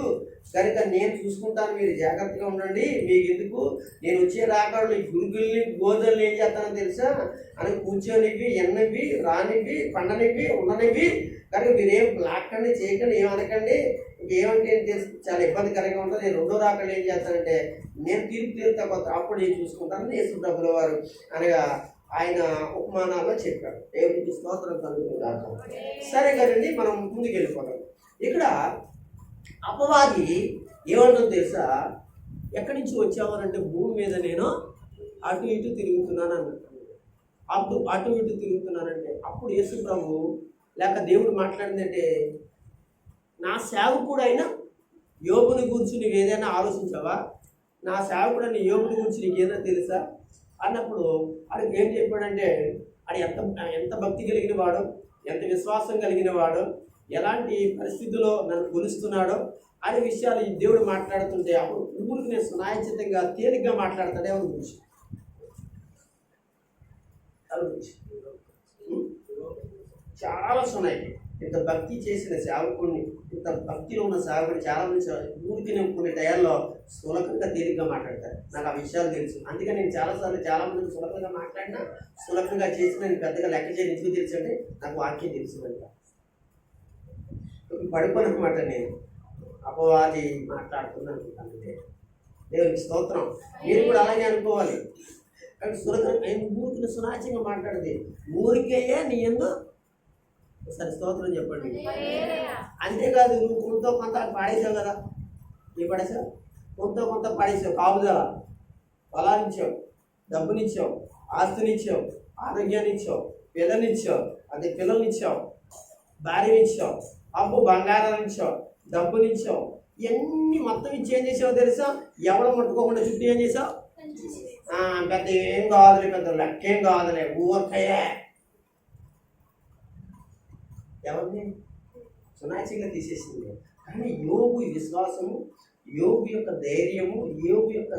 కనుక నేను చూసుకుంటాను, మీరు జాగ్రత్తగా ఉండండి, మీకు ఎందుకు నేను వచ్చే రాకడలో ఈ గురుగుల్ని గోధుమలు ఏం చేస్తానో తెలుసా అని కూర్చొనివి ఎన్నవి రానివి పండనివి ఉండనివి కనుక మీరేం లాక్కండి చేయకండి, ఏమనకండి, ఇంకేమంటే తెలుసు చాలా ఇబ్బందికరంగా ఉంటుంది. నేను రెండో రాకళ్ళు ఏం చేస్తానంటే నేను తీరుతా కొత్త అప్పుడు నేను చూసుకుంటానని యేసు ప్రభుల వారు అనగా ఆయన ఉపమానాల్లో చెప్పాడు. దేవునికి స్తోత్రం కలుగుతుందాక. సరే కదండి, మనం ముందుకు వెళ్ళిపోతాం. ఇక్కడ అపవాది ఏమంటుందో తెలుసా, ఎక్కడి నుంచి వచ్చావనంటే భూమి మీద నేను అటు ఇటు తిరుగుతున్నాను అన్నట్టు. అప్పుడు అటు ఇటు తిరుగుతున్నానంటే అప్పుడు యేసు ప్రభు లేక దేవుడు మాట్లాడిందంటే నా సేవకుడు అయినా యోగుని గురించి నువ్వు ఏదైనా ఆలోచించావా, నా సేవకుడు అయిన యోగుని గురించి నీకు ఏదైనా తెలుసా అన్నప్పుడు అడిగి ఏం చెప్పాడంటే అది ఎంత భక్తి కలిగిన వాడు, ఎంత విశ్వాసం కలిగిన వాడు, ఎలాంటి పరిస్థితుల్లో నన్ను కొలుస్తున్నాడో అనే విషయాలు ఈ దేవుడు మాట్లాడుతుంటే అప్పుడు ఊరికి నేను సునాయచితంగా తేలిగ్గా మాట్లాడతాడు. ఎవరి గురించి చాలా సున్నాయి. ఇంత భక్తి చేసిన సేవకుడిని, ఇంత భక్తిలో ఉన్న సేవకుడిని చాలామంది ఊరికి కొన్ని టయాల్లో సులభంగా తేలిగ్గా మాట్లాడతారు. నాకు ఆ విషయాలు తెలుసు, అందుకని నేను చాలామంది సులభంగా మాట్లాడినా సులభంగా చేసిన నేను పెద్దగా లెక్క చేయని ఎందుకు తెలుసు అంటే నాకు వాక్యం తెలుసు కనుక పడిపోయినమాట. నేను అపవాది మాట్లాడుతున్నాను అనుకుంటాను. దేవునికి స్తోత్రం. మీరు కూడా అలాగే అనుకోవాలి. కానీ ఊరికి సునాచంగా మాట్లాడేది ఊరికేయే నీ ఎందు సరే స్తోత్రం చెప్పండి. అంతేకాదు నువ్వు కొంత కొంత పాడేసావు కదా, ఏ పడేసావు, కొంత పాడేసావు. కాపుదల పొలాన్నిచ్చావు, డబ్బునిచ్చావు, ఆస్తినిచ్చావు, ఆరోగ్యాన్నిచ్చావు, పిల్లల్నిచ్చావు, భార్యనిచ్చావు, అప్పు బంగారాన్నిచ్చావు, డబ్బునిచ్చావు, ఇవన్నీ మొత్తం ఇచ్చి ఏం చేసావు తెలుసా, ఎవడ ముట్టుకోకుండా చుట్టూ ఏం చేసావు, పెద్ద ఏం కాదులే, పెద్ద లెక్కేం కాదులే, ఊరకయే ఎవరిని సునాచంగా తీసేసింది. కానీ యోగు విశ్వాసము, యోగు యొక్క ధైర్యము, యోగు యొక్క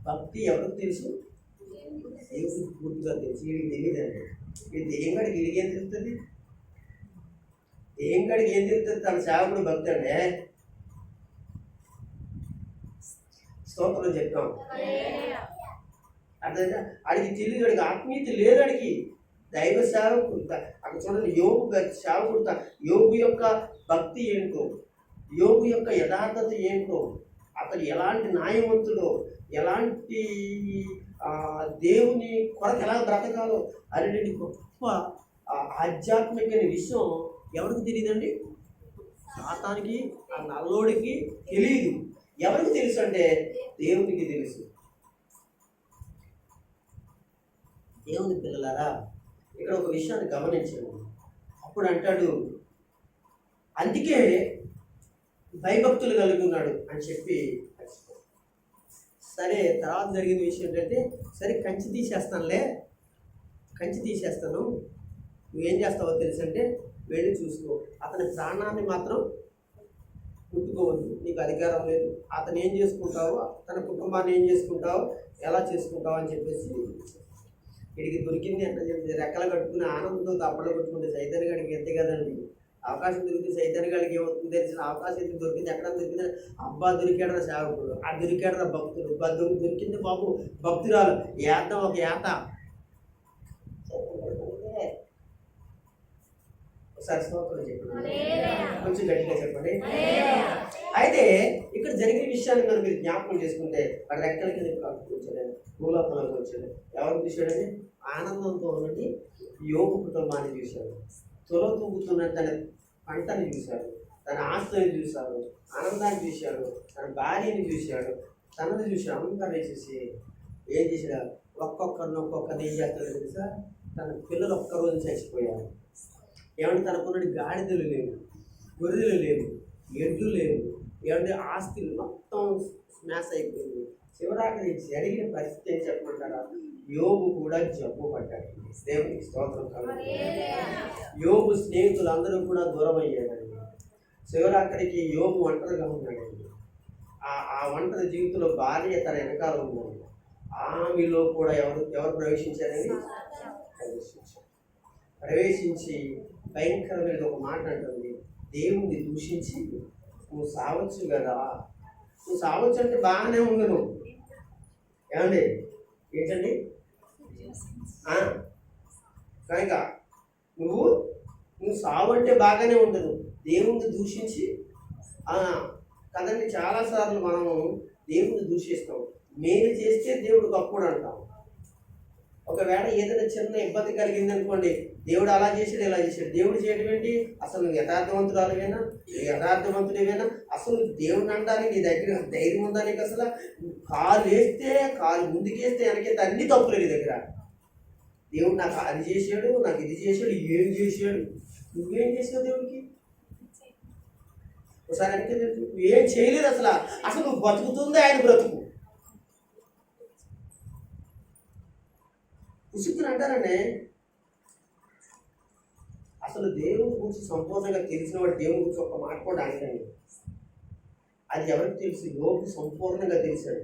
భక్తి ఎవరికి తెలుసు, దేవుడికి పూర్తిగా తెలుసు. వీడికి తెలియదండి. వీడు దేంగడికి ఏం తెలుస్తుంది, దేంగడికి ఏం తెలుస్తుంది, తన సేవకుడు భక్తి అండి. స్తోత్రం చెప్తాం. అర్థమైందా? అడిగి తెలియదు, అడిగి ఆత్మీయత లేదు, అడిగి దైవ సేవకుడు. అక్కడ చూడండి, యోగు సేవకుడు యోగు యొక్క భక్తి ఏంటో, యోగు యొక్క యథార్థత ఏంటో, అతను ఎలాంటి న్యాయవంతుడో, ఎలాంటి దేవుని కొరకు ఎలా బ్రతకాలో అనేటువంటి గొప్ప ఆధ్యాత్మికమైన విషయం ఎవరికి తెలియదండి, సాతానికి ఆ నల్లోడికి తెలియదు. ఎవరికి తెలుసు అంటే దేవునికి తెలుసు. దేవుని పిల్లలారా, ఇక్కడ ఒక విషయాన్ని గమనించండి. అప్పుడు అంటాడు, అందుకే భయభక్తులు కలిగి ఉన్నాడు అని చెప్పి. సరే, తర్వాత జరిగిన విషయం ఏంటంటే, సరే కంచి తీసేస్తాను, నువ్వేం చేస్తావో తెలుసంటే వెళ్ళి చూసుకో, అతని ప్రాణాన్ని మాత్రం ముట్టుకోవద్దు, నీకు అధికారం లేదు, అతను ఏం చేసుకుంటావో, తన కుటుంబాన్ని ఏం చేసుకుంటావో, ఎలా చేసుకుంటావు అని చెప్పేసి వీడికి దొరికింది అంటే చెప్పి రెక్కలు కట్టుకుని ఆనందంతో తప్పలు కొట్టుకుంటే సైతాన్ గడికి ఎంత కదండి. అవకాశం దొరికితే సైతాన్ గడికి ఏమవుతుంది తెలిసిన అవకాశం అయితే దొరికింది, ఎక్కడ దొరికింది, అబ్బా దొరికాడరా సేవకుడు, ఆ దొరికాడరా భక్తుడు, దొరికింది బాబు భక్తురాలు, ఏద్దాం ఒక ఏత. ఒకసారి స్తోత్రం చెప్పండి, కొంచెం గట్టిగా చెప్పండి. అయితే ఇక్కడ జరిగిన విషయాన్ని మనం మీరు జ్ఞాపకం చేసుకుంటే, వాడు రెక్కల కింద కూర్చోలేదు, భూలోకంలోకి వచ్చాడు. ఎవరు చూశాడని? ఆనందంతో ఉన్నది యోగు కుటుంబాన్ని చూశాడు, త్వర తూగుతున్న తన పంటని చూశాడు, తన ఆస్తిని చూశాడు, ఆనందాన్ని చూశాడు, తన భార్యని చూశాడు, తనని చూశాడు. అందరినీ చూసి ఏం చేశాడు? ఒక్కొక్కరిని ఏం చేస్తాడు తెలుసా? తన పిల్లలు ఒక్కరోజు చచ్చిపోయారు. ఏమంటే తనకున్నది గాడిదలు లేవు, గొర్రెలు లేవు, ఎడ్లు లేవు, ఏమంటే ఆస్తులు మొత్తం స్మాష్ అయిపోయింది. చివరాఖరి జరిగిన పరిస్థితి ఏం చెప్పమంటారా? యోబు కూడా జబ్బు పడ్డాడు. దేవునికి స్తోత్రం కలుగుతుంది. యోబు స్నేహితులందరూ కూడా దూరం అయ్యాడండి. చివరాఖరికి యోబు ఒంటరిగా ఉన్నాడండి. ఆ ఒంటరి జీవితంలో భార్య తన వెనకాల ఉందండి. ఆమెలో కూడా ఎవరు ప్రవేశించారని ప్రవేశించి భయంకరమైన ఒక మాట అంటుంది, దేవుణ్ణి దూషించి నువ్వు సావచ్చు కదా, నువ్వు సావచ్చు అంటే బాగానే ఉండను. ఏమండి ఏంటండి? కనుక నువ్వు సావు అంటే బాగానే ఉండదు, దేవుణ్ణి దూషించి కదండి. చాలాసార్లు మనము దేవుణ్ణి దూషిస్తాం. మేలు చేస్తే దేవుడు గొప్పడు అంటాం. ఒకవేళ ఏదైనా చిన్న ఇబ్బంది కలిగింది అనుకోండి, దేవుడు అలా చేశాడు ఇలా చేశాడు. దేవుడు చేయడం ఏంటి? అసలు నువ్వు యథార్థవంతురాలువేనా, యథార్థవంతుడివేనా? అసలు దేవుడిని అనడానికి నీ దగ్గర ధైర్యం ఉందా? నీకు అసలు కాలు వేస్తే కాలు ముందుకేస్తే వెనకైతే అన్ని తప్పులు నీ దగ్గర. దేవుడు నాకు అది చేశాడు, నాకు ఇది చేశాడు, ఏం చేశాడు, నువ్వేం చేసావు దేవుడికి? ఒకసారి వెనక నువ్వేం చేయలేదు. అసలు నువ్వు బతుకుతుందే ఆయన బ్రతుకు. ఉసుకుని అంటారండి. అసలు దేవుని గురించి సంపూర్ణంగా తెలిసిన వాడు దేవుని గురించి ఒక్క మాట కూడా అనడండి. అది ఎవరికి తెలుసు? యోగు సంపూర్ణంగా తెలిసాడు.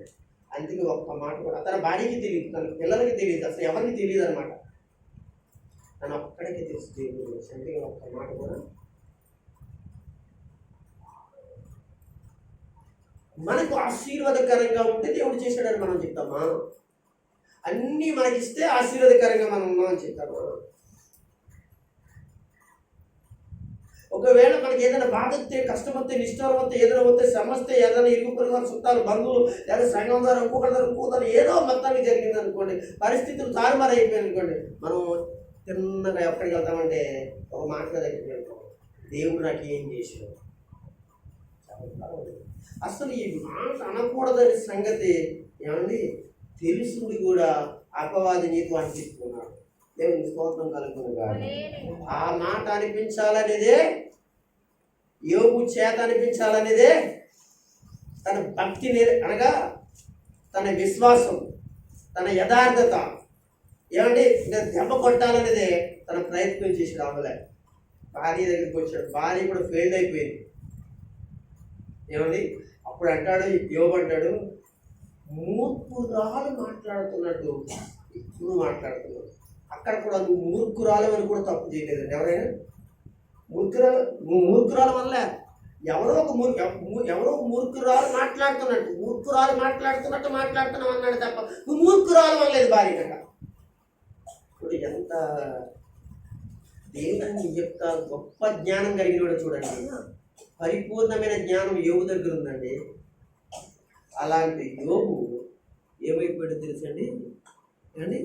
అందుకే ఒక్క మాట కూడా తన భార్యకి తెలియదు, తన పిల్లలకి తెలియదు, అసలు ఎవరికి తెలియదు అనమాట. తను ఒక్కడికే తెలుసు దేవుని గురించి. అందుకే ఒక్క మాట కూడా. మనకు ఆశీర్వాదకరంగా ఉంటే దేవుడు చేశాడని మనం చెప్తామా? అన్నీ మనకిస్తే ఆశీర్వాదకరంగా మనం ఉన్నామని చెప్తామా? ఒకవేళ మనకి ఏదైనా బాధ వస్తే, కష్టం వస్తే, నిష్ఠాలు వస్తే, ఏదైనా వస్తే, శ్రమ వస్తే, ఏదైనా ఇరుగు పొరుగు చుట్టాలు, బంధువులు, లేదా సంఘం ద్వారా ఇంకొకరి ఏదో మొత్తానికి జరిగింది అనుకోండి, పరిస్థితులు తారుమారు అయిపోయింది అనుకోండి, మనం తిన్నగా ఎక్కడికి వెళ్తామంటే ఒక మాట దగ్గరికి వెళ్తాం, దేవుడు నాకు ఏం చేశాడు. అసలు ఈ మాట అనకూడదని సంగతి ఏమండి తెలుసుండి కూడా అపవాది నీకు అనిపిస్తున్నాడు. దేవుని స్తోత్రం కలుగునుగా. ఆ మాట అనిపించాలనేదే, యోగు చేత అనిపించాలనేదే తన భక్తిని అనగా తన విశ్వాసం, తన యథార్థత ఏమండి దెబ్బ కొట్టాలనేదే తన ప్రయత్నం చేసి రావలే. భార్య దగ్గరికి వచ్చాడు, భార్య కూడా ఫెయిల్ అయిపోయింది. ఏమండి అప్పుడు అంటాడు యోగు అంటాడు, మూర్ఖురాలు మాట్లాడుతున్నట్టు నువ్వు మాట్లాడుతున్నావు. అక్కడ కూడా నువ్వు మూర్ఖురాలు అని కూడా తప్పు చేయలేదండి. ఎవరైనా మూర్ఖురాలు వల్ల ఎవరో ఒక మూర్ఖురాలు మాట్లాడుతున్నట్టు అన్నాడు తప్ప నువ్వు మూర్ఖురాలు అనలేదు భార్య కనుక. ఇప్పుడు ఎంత దేవుని యొక్క గొప్ప జ్ఞానం కలిగిన వాడు చూడండి. పరిపూర్ణమైన జ్ఞానం యోగు దగ్గర ఉందండి. అలాంటి యోగు ఏమైపోయాడో తెలుసండి, ఏమండి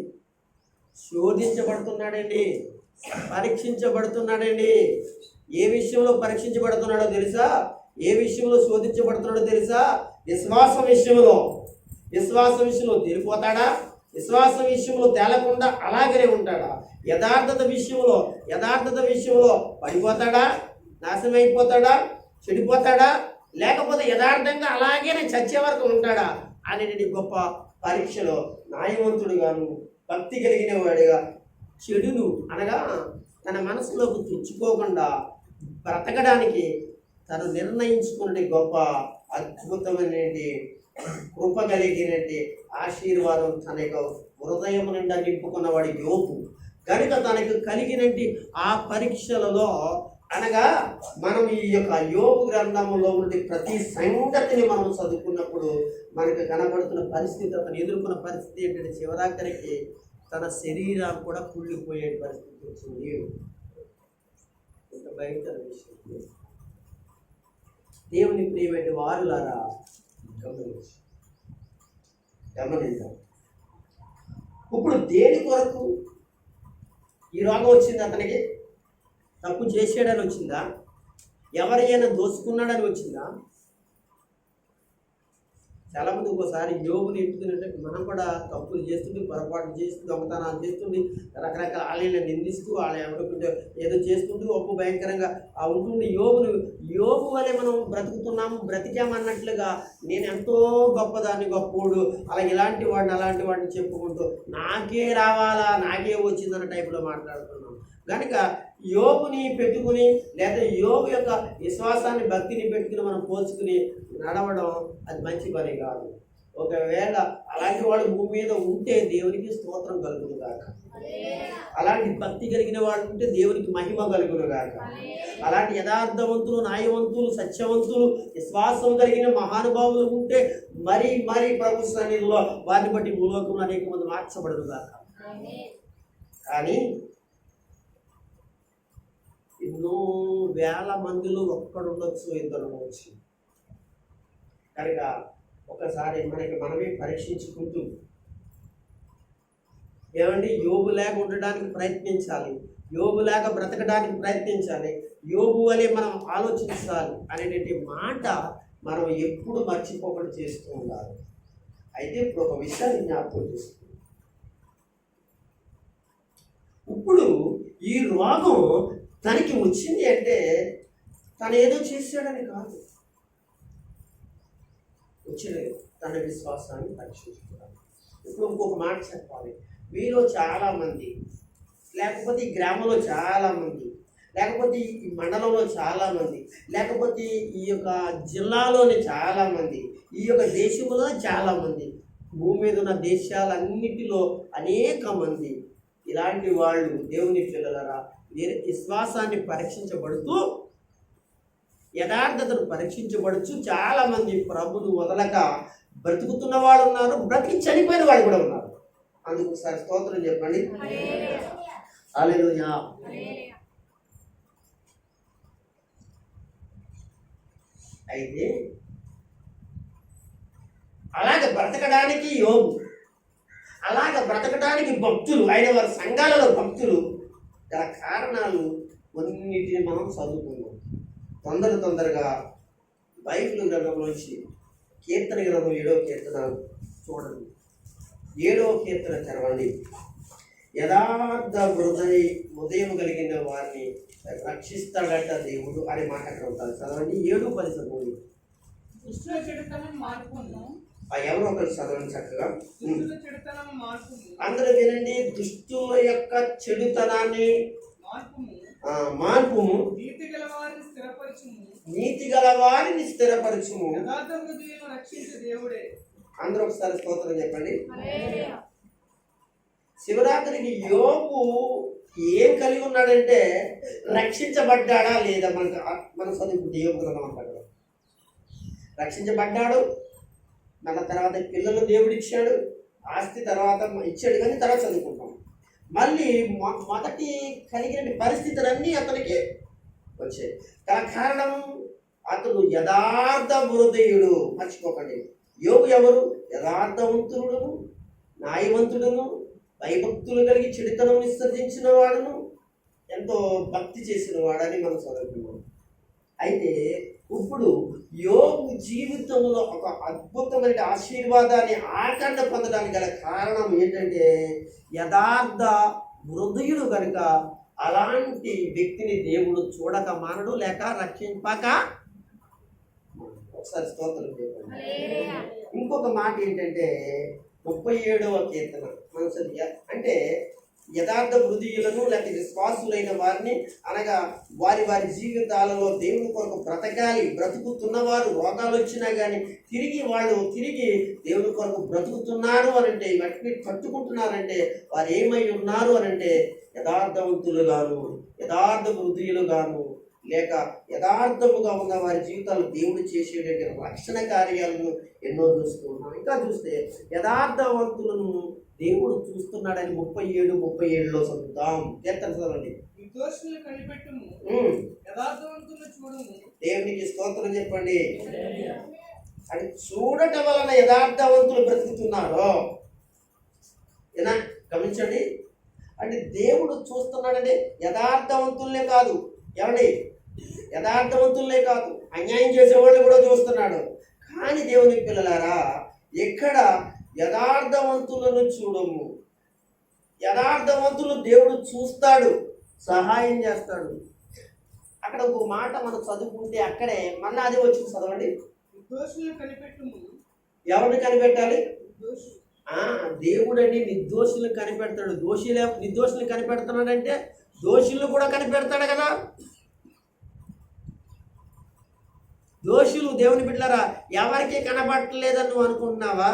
శోధించబడుతున్నాడండి, పరీక్షించబడుతున్నాడండి. ఏ విషయంలో పరీక్షించబడుతున్నాడో తెలుసా? ఏ విషయంలో శోధించబడుతున్నాడో తెలుసా? విశ్వాసం విషయంలో తెలిపోతాడా? విశ్వాసం విషయంలో తేలకుండా అలాగనే ఉంటాడా? యథార్థత విషయంలో పడిపోతాడా? నాశనం అయిపోతాడా? చెడిపోతాడా? లేకపోతే యథార్థంగా అలాగే చచ్చే వరకు ఉంటాడా అనేది గొప్ప పరీక్షలో న్యాయవంతుడుగాను భక్తి కలిగిన వాడిగా చెడును అనగా తన మనసులోకి తెచ్చుకోకుండా బ్రతకడానికి తను నిర్ణయించుకునే గొప్ప అద్భుతమైనటువంటి కృప కలిగినటువంటి ఆశీర్వాదం తన యొక్క హృదయం నిండా నింపుకున్నవాడి యోగు కనుక తనకు కలిగినటువంటి ఆ పరీక్షలలో అనగా మనం ఈ యొక్క యోగు గ్రంథంలో ఉండే ప్రతి సంగతిని మనం చదువుకున్నప్పుడు మనకు కనబడుతున్న పరిస్థితి, అతను ఎదుర్కొన్న పరిస్థితి ఏంటంటే చివరాఖరికి తన శరీరం కూడా కుళ్ళిపోయే పరిస్థితి వచ్చింది. ఇంత భయంకర విషయం. దేవుని ప్రియమైన వారులారా గమనిద్దాం. ఇప్పుడు దేని కొరకు ఈ రోగం వచ్చింది? అతనికి తప్పు చేసాడని వచ్చిందా? ఎవరైనా దోచుకున్నాడని వచ్చిందా? చాలామంది ఒకసారి యోగుని ఎత్తుకున్నట్టే మనం కూడా తప్పులు చేస్తుంటే, పొరపాటు చేస్తూ, దొంగతనాలు చేస్తుండి, రకరకాల వాళ్ళని నిందిస్తూ, వాళ్ళు ఎవరికంటే ఏదో చేస్తుంటూ ఒప్పు భయంకరంగా ఉంటుండి యోగు వలె మనం బ్రతుకుతున్నాము, బ్రతికామన్నట్లుగా నేను ఎంతో గొప్పదాన్ని, గొప్పోడు, అలాగే ఇలాంటి వాడిని చెప్పుకుంటూ నాకే రావాలా, నాకే వచ్చిందన్న టైపులో మాట్లాడుతున్నాం. కనుక యోగుని పెట్టుకుని లేదా యోగు యొక్క విశ్వాసాన్ని, భక్తిని పెట్టుకుని మనం పోల్చుకుని నడవడం అది మంచి పని కాదు. ఒకవేళ అలాంటి వాడు భూమి మీద ఉంటే దేవునికి స్తోత్రం కలుగును గాక. అలాంటి భక్తి కలిగిన వాడు ఉంటే దేవునికి మహిమ కలుగును గాక. అలాంటి యథార్థవంతులు, న్యాయవంతులు, సత్యవంతులు, విశ్వాసం కలిగిన మహానుభావులు ఉంటే మరీ ప్రభు సన్నిధిలో వారిని బట్టి భూలోకంలో అనేక మంది మార్చబడదు గాక. కానీ ఎన్నో వేల మందిలో ఒక్కడు ఉండొచ్చు, ఇద్దరు ఉండొచ్చు. కనుక ఒకసారి మనమే పరీక్షించుకుంటూ ఏమండి యోబులాగా ఉండడానికి ప్రయత్నించాలి, యోబులాగా బ్రతకడానికి ప్రయత్నించాలి, యోబు అని మనం ఆలోచించాలి అనేటువంటి మాట మనం ఎప్పుడు మర్చిపోకుండా చేస్తూ ఉండాలి. అయితే ఇప్పుడు ఒక విషయాన్ని జ్ఞాపకం చేసుకుంటాం. ఇప్పుడు ఈ రోగం తనకి వచ్చింది అంటే తను ఏదో చేశాడని కాదు, వచ్చిన తన విశ్వాసాన్ని పరీక్షించుకోవాలి. ఇప్పుడు ఇంకొక మాట చెప్పాలి. మీలో చాలామంది, లేకపోతే ఈ గ్రామంలో చాలామంది, లేకపోతే ఈ మండలంలో చాలామంది, లేకపోతే ఈ యొక్క జిల్లాలోని చాలామంది, ఈ యొక్క దేశంలో చాలామంది, భూమి మీద ఉన్న దేశాలన్నిటిలో అనేక మంది ఇలాంటి వాళ్ళు దేవుని పిల్లలరా విశ్వాసాన్ని పరీక్షించబడుతూ, యథార్థతను పరీక్షించబడుచు చాలామంది ప్రభుని వదలక బ్రతుకుతున్న వాళ్ళు ఉన్నారు, బ్రతికి చనిపోయిన వాళ్ళు కూడా ఉన్నారు. అందుకు ఒకసారి స్తోత్రం చెప్పండి. హల్లెలూయా. అయితే అలాగ బ్రతకడానికి యోగు, అలాగ బ్రతకడానికి భక్తులు, ఆయన వారి సంఘాలలో భక్తులు గల కారణాలు కొన్నిటిని మనం చదువుకున్నాం. తొందరగా బైబిల్ గ్రంథంలోంచి కీర్తన గ్రంథం 7వ కీర్తన చూడండి. 7వ కీర్తన తెరవండి. యథార్థ హృదయం కలిగిన వారిని రక్షిస్తాడట దేవుడు అనే మాట అక్కడ ఉంటుంది. చదవండి. 7:10 చదవండి. ఎవరో ఒకరు చదవండి చక్కగా. అందరూ వినండి. దుష్టుల యొక్క చెడుతనాన్ని మార్పుము, నీతి గల వారిని స్థిరపరచుము. అందరూ ఒకసారి స్తోత్రం చెప్పండి. శివరాత్రికి యోగు ఏం కలిగి ఉన్నాడంటే రక్షించబడ్డాడా లేదా? మన చదువుకుంటే యోగు గ్రంథం అంటాడు. రక్షించబడ్డాడు, మన తర్వాత పిల్లలు దేవుడు ఇచ్చాడు, ఆస్తి తర్వాత ఇచ్చాడు, కానీ తర్వాత చదువుకుంటాం. మళ్ళీ మొదటి కలిగిన పరిస్థితులన్నీ అతనికి వచ్చాయి. కారణం అతడు యథార్థ హృదయుడు. మర్చిపోకండి, యోగు ఎవరు? యథార్థవంతుడును, న్యాయవంతుడును, భయభక్తులు కలిగి చెడుతనం విసర్జించిన వాడును, ఎంతో భక్తి చేసిన వాడని మనం చదువుకున్నాం. అయితే ఇప్పుడు యోబు జీవితంలో ఒక అద్భుతమైన ఆశీర్వాదాన్ని ఆకరణ పొందడానికి గల కారణం ఏంటంటే యథార్థ హృదయుడు కనుక అలాంటి వ్యక్తిని దేవుడు చూడక మానడు లేక రక్షింపక. ఒకసారి స్తోత్రం చెప్పండి. ఇంకొక మాట ఏంటంటే 37వ కీర్తన మనసు అంటే యథార్థ హృదయులను లేక విశ్వాసులైన వారిని అనగా వారి వారి జీవితాలలో దేవుని కొరకు బ్రతకాలి, బ్రతుకుతున్నవారు రోగాలు వచ్చినా కానీ తిరిగి దేవుని కొరకు బ్రతుకుతున్నారు అనంటే వాటిని కట్టుకుంటున్నారంటే వారు ఏమై ఉన్నారు అనంటే యథార్థవంతులుగాను యథార్థ హృదయులుగాను లేక యథార్థముగా ఉన్న వారి జీవితాలు దేవుడు చేసేటువంటి రక్షణ కార్యాలను ఎన్నో చూస్తూ ఉన్నాం. ఇంకా చూస్తే యథార్థవంతులను దేవుడు చూస్తున్నాడని 37:37లో చదువుతాం. చదవండి. నిర్దోషులను కనిపెట్టుము, యథార్థవంతులను చూడుము. దేవునికి స్తోత్రం చెప్పండి. అది చూడటం వలన యథార్థవంతులు బ్రతుకుతున్నారు. ఏనా గమనించండి. అంటే దేవుడు చూస్తున్నాడంటే యథార్థవంతులనే కాదు, ఏమండి యథార్థవంతులనే కాదు అన్యాయం చేసేవాళ్ళు కూడా చూస్తున్నాడు. కానీ దేవుని పిల్లలారా ఎక్కడ యథార్థవంతులను చూడము. యథార్థవంతులు దేవుడు చూస్తాడు, సహాయం చేస్తాడు. అక్కడ ఒక మాట మనం చదువుకుంటే అక్కడే మళ్ళీ అదే వచ్చి చదవండి. నిర్దోషులను కనిపెట్టుము. ఎవరిని కనిపెట్టాలి? దేవుడని నిర్దోషులను కనిపెడతాడు. నిర్దోషులను కనిపెడుతున్నాడంటే దోషులను కూడా కనిపెడతాడు కదా. దోషులు దేవుని బిడ్డలారా ఎవరికి కనబడలేదని నువ్వు అనుకుంటున్నావా?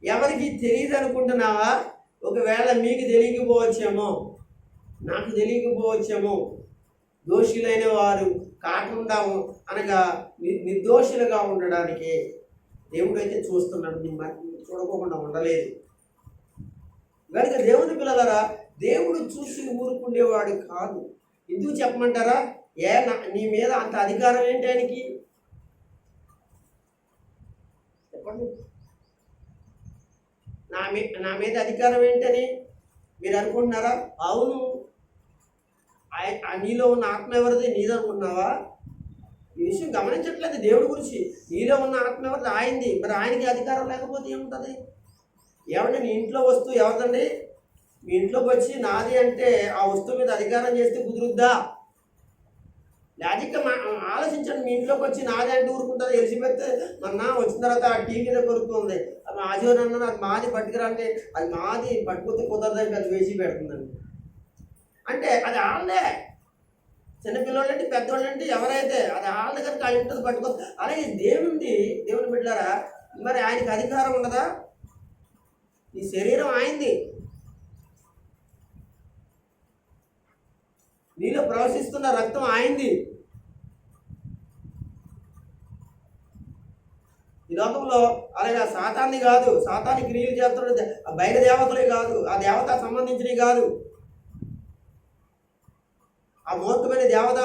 ఎవరికి తెలియదు అనుకుంటున్నావా? ఒకవేళ మీకు తెలియకపోవచ్చేమో, నాకు తెలియకపోవచ్చేమో. దోషులైన వారు కాకుండా అనగా నిర్దోషులుగా ఉండడానికి దేవుడు అయితే చూస్తున్నాడు. చూడకోకుండా ఉండలేదు కనుక దేవుని పిల్లలారా దేవుడు చూసి ఊరుకుండేవాడు కాదు. ఎందుకు చెప్పమంటారా? నీ మీద అంత అధికారం ఏంటి ఆయనకి? చెప్పండి. నా మీద అధికారం ఏంటని మీరు అనుకుంటున్నారా? అవును, నీలో ఉన్న ఆత్మ ఎవరిది? నీదనుకుంటున్నావా? ఈ విషయం గమనించట్లేదు దేవుడి గురించి. నీలో ఉన్న ఆత్మ ఎవరిది? ఆయనది. మరి ఆయనకి అధికారం లేకపోతే ఏముంటుంది? ఏమంటే నీ ఇంట్లో వస్తువు ఎవరిదండి? మీ ఇంట్లోకి వచ్చి నాది అంటే ఆ వస్తువు మీద అధికారం చేస్తే కుదురుద్దా? లాజిక్గా ఆలోచించండి. మీ ఇంట్లోకి వచ్చి నాది అంటే ఊరుకుంటుంది. ఎలిజబెత్ మొన్న వచ్చిన తర్వాత ఆ టీవీ మీద కొరుకుతుంది. మా ఆజీవన్ అన్న అది మాది పట్టుకురా అంటే అది మాది పట్టుకుంటే కుదరదని అది వేసి పెడుతుందండి. అంటే అది ఆళ్ళే. చిన్నపిల్లలంటే పెద్దవాళ్ళంటే ఎవరైతే అది ఆళ్ళ దగ్గర ఆ ఇంట్లో పట్టుకో. అలాగే దేవుని బిడ్డలారా మరి ఆయనకి అధికారం ఉండదా? ఈ శరీరం ఆయనది. నీలో ప్రవశిస్తున్న రక్తం ఆయనది. ఈ లోకంలో అలాగే సాతాన్ని కాదు, సాతాన్ని క్రియలు చేస్తున్న బయట దేవతలే కాదు, ఆ దేవత సంబంధించినవి కాదు. ఆ మూర్ఖమైన దేవత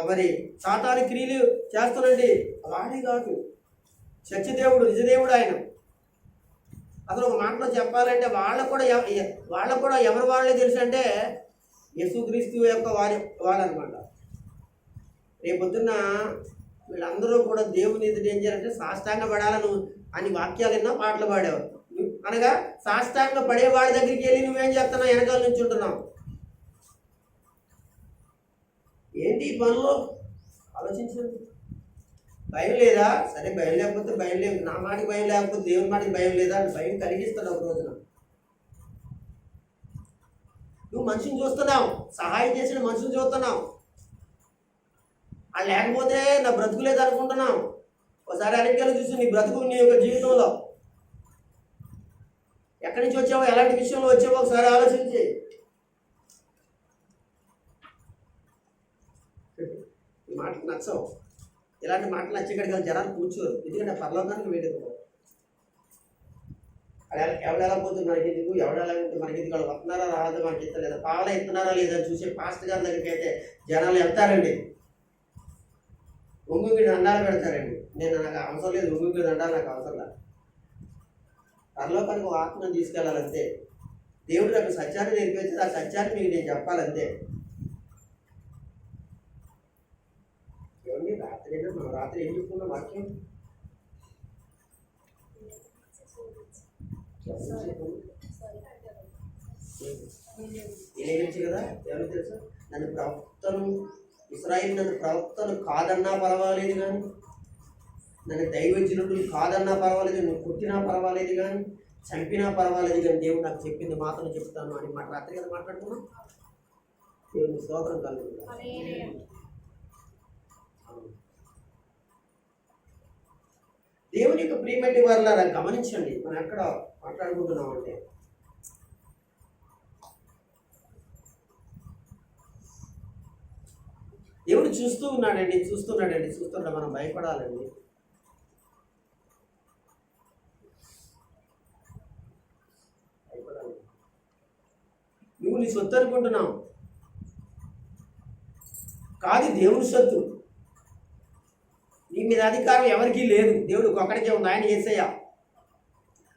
మరి సాతాన్ని క్రియలు చేస్తున్నది వాడే కాదు, సత్యదేవుడు నిజదేవుడు ఆయన. అసలు ఒక మాటలో చెప్పాలంటే వాళ్ళకు కూడా ఎవరు వాళ్ళే తెలుసు అంటే యేసుక్రీస్తు యొక్క వాళ్ళనమాట. రేపొద్దున్న వీళ్ళందరూ కూడా దేవుని ఎదుట ఏం చేయాలంటే సాష్టాంగ పడాలను అని వాక్యాలు ఎన్నో పాటలు పాడేవారు. అనగా సాష్టాంగ పడే వాడి దగ్గరికి వెళ్ళి నువ్వేం చేస్తున్నావు? వెనకాల నుంచి ఉంటున్నావు. ఏంటి ఈ పనులు ఆలోచించండి. భయం లేదా? సరే భయం లేకపోతే భయం లేదు. నా మాటికి భయం లేకపోతే దేవుని మాటికి భయం లేదా? భయం కలిగిస్తాడు ఒక రోజున. నువ్వు మనిషిని చూస్తున్నావు, సహాయం చేసిన మనుషులు చూస్తున్నావు. అది లేకపోతే నా బ్రతుకు లేదు అనుకుంటున్నావు. ఒకసారి వెనక్కి చూసి నీ బ్రతుకు నీ యొక్క జీవితంలో ఎక్కడి నుంచి వచ్చావో, ఎలాంటి విషయంలో వచ్చావో ఒకసారి ఆలోచించి. ఈ మాటలు నచ్చవు. ఇలాంటి మాటలు నచ్చేకడికి జనాలు కూర్చోరు. ఎందుకంటే పరలోకానికి వేడుకో. ఎవడెలా పోతుంది మనకెందుకు, ఎవడెలా ఉంటే మనకెందుకు, వాళ్ళు వస్తున్నారా రాదా మనకి ఎత్తలేదా, పావలా ఎత్తున్నారా లేదా చూసే పాస్టర్ గారి దగ్గరికి అయితే జనాలు వెళ్తారండి. ఒంగుకి దండాలు పెడతారండి. నాకు అవసరం లేదు, ఒంగుకి దండాలు నాకు అవసరం లేదు. పరలోకానికి ఒక ఆత్మను తీసుకెళ్ళాలంతే. దేవుడు నాకు సత్యాన్ని నేర్పించి ఆ సత్యాన్ని మీకు నేను చెప్పాలంతే. అదేనా మనం రాత్రి ఏం చెప్పుకున్న వాక్యం? ఏమేమించి కదా ఎవరు తెలుసా? నన్ను ప్రవక్తను ఇశ్రాయేలు నన్ను ప్రవక్తను కాదన్నా పర్వాలేదు కానీ, నన్ను దైవజనుడు కాదన్నా పర్వాలేదు, నువ్వు కొట్టినా పర్వాలేదు కానీ, చంపినా పర్వాలేదు కానీ దేవుడు నాకు చెప్పింది మాత్రం చెప్తాను అని మాట రాత్రి కదా మాట్లాడుకున్నాం. దేవుని స్తోత్రం కలుగుతుంది. దేవుని యొక్క ప్రియమైన వారులారా గమనించండి, మనం ఎక్కడ మాట్లాడుకుంటున్నామంటే దేవుడు చూస్తున్నాడండి. మనం భయపడాలండి. నువ్వు నీ సొత్తు అనుకుంటున్నావు, కాదు దేవుని సొత్తు. నీ మీద అధికారం ఎవరికీ లేదు, దేవుడు ఒక్కడికే ఉంది, ఆయన యేసయ్య.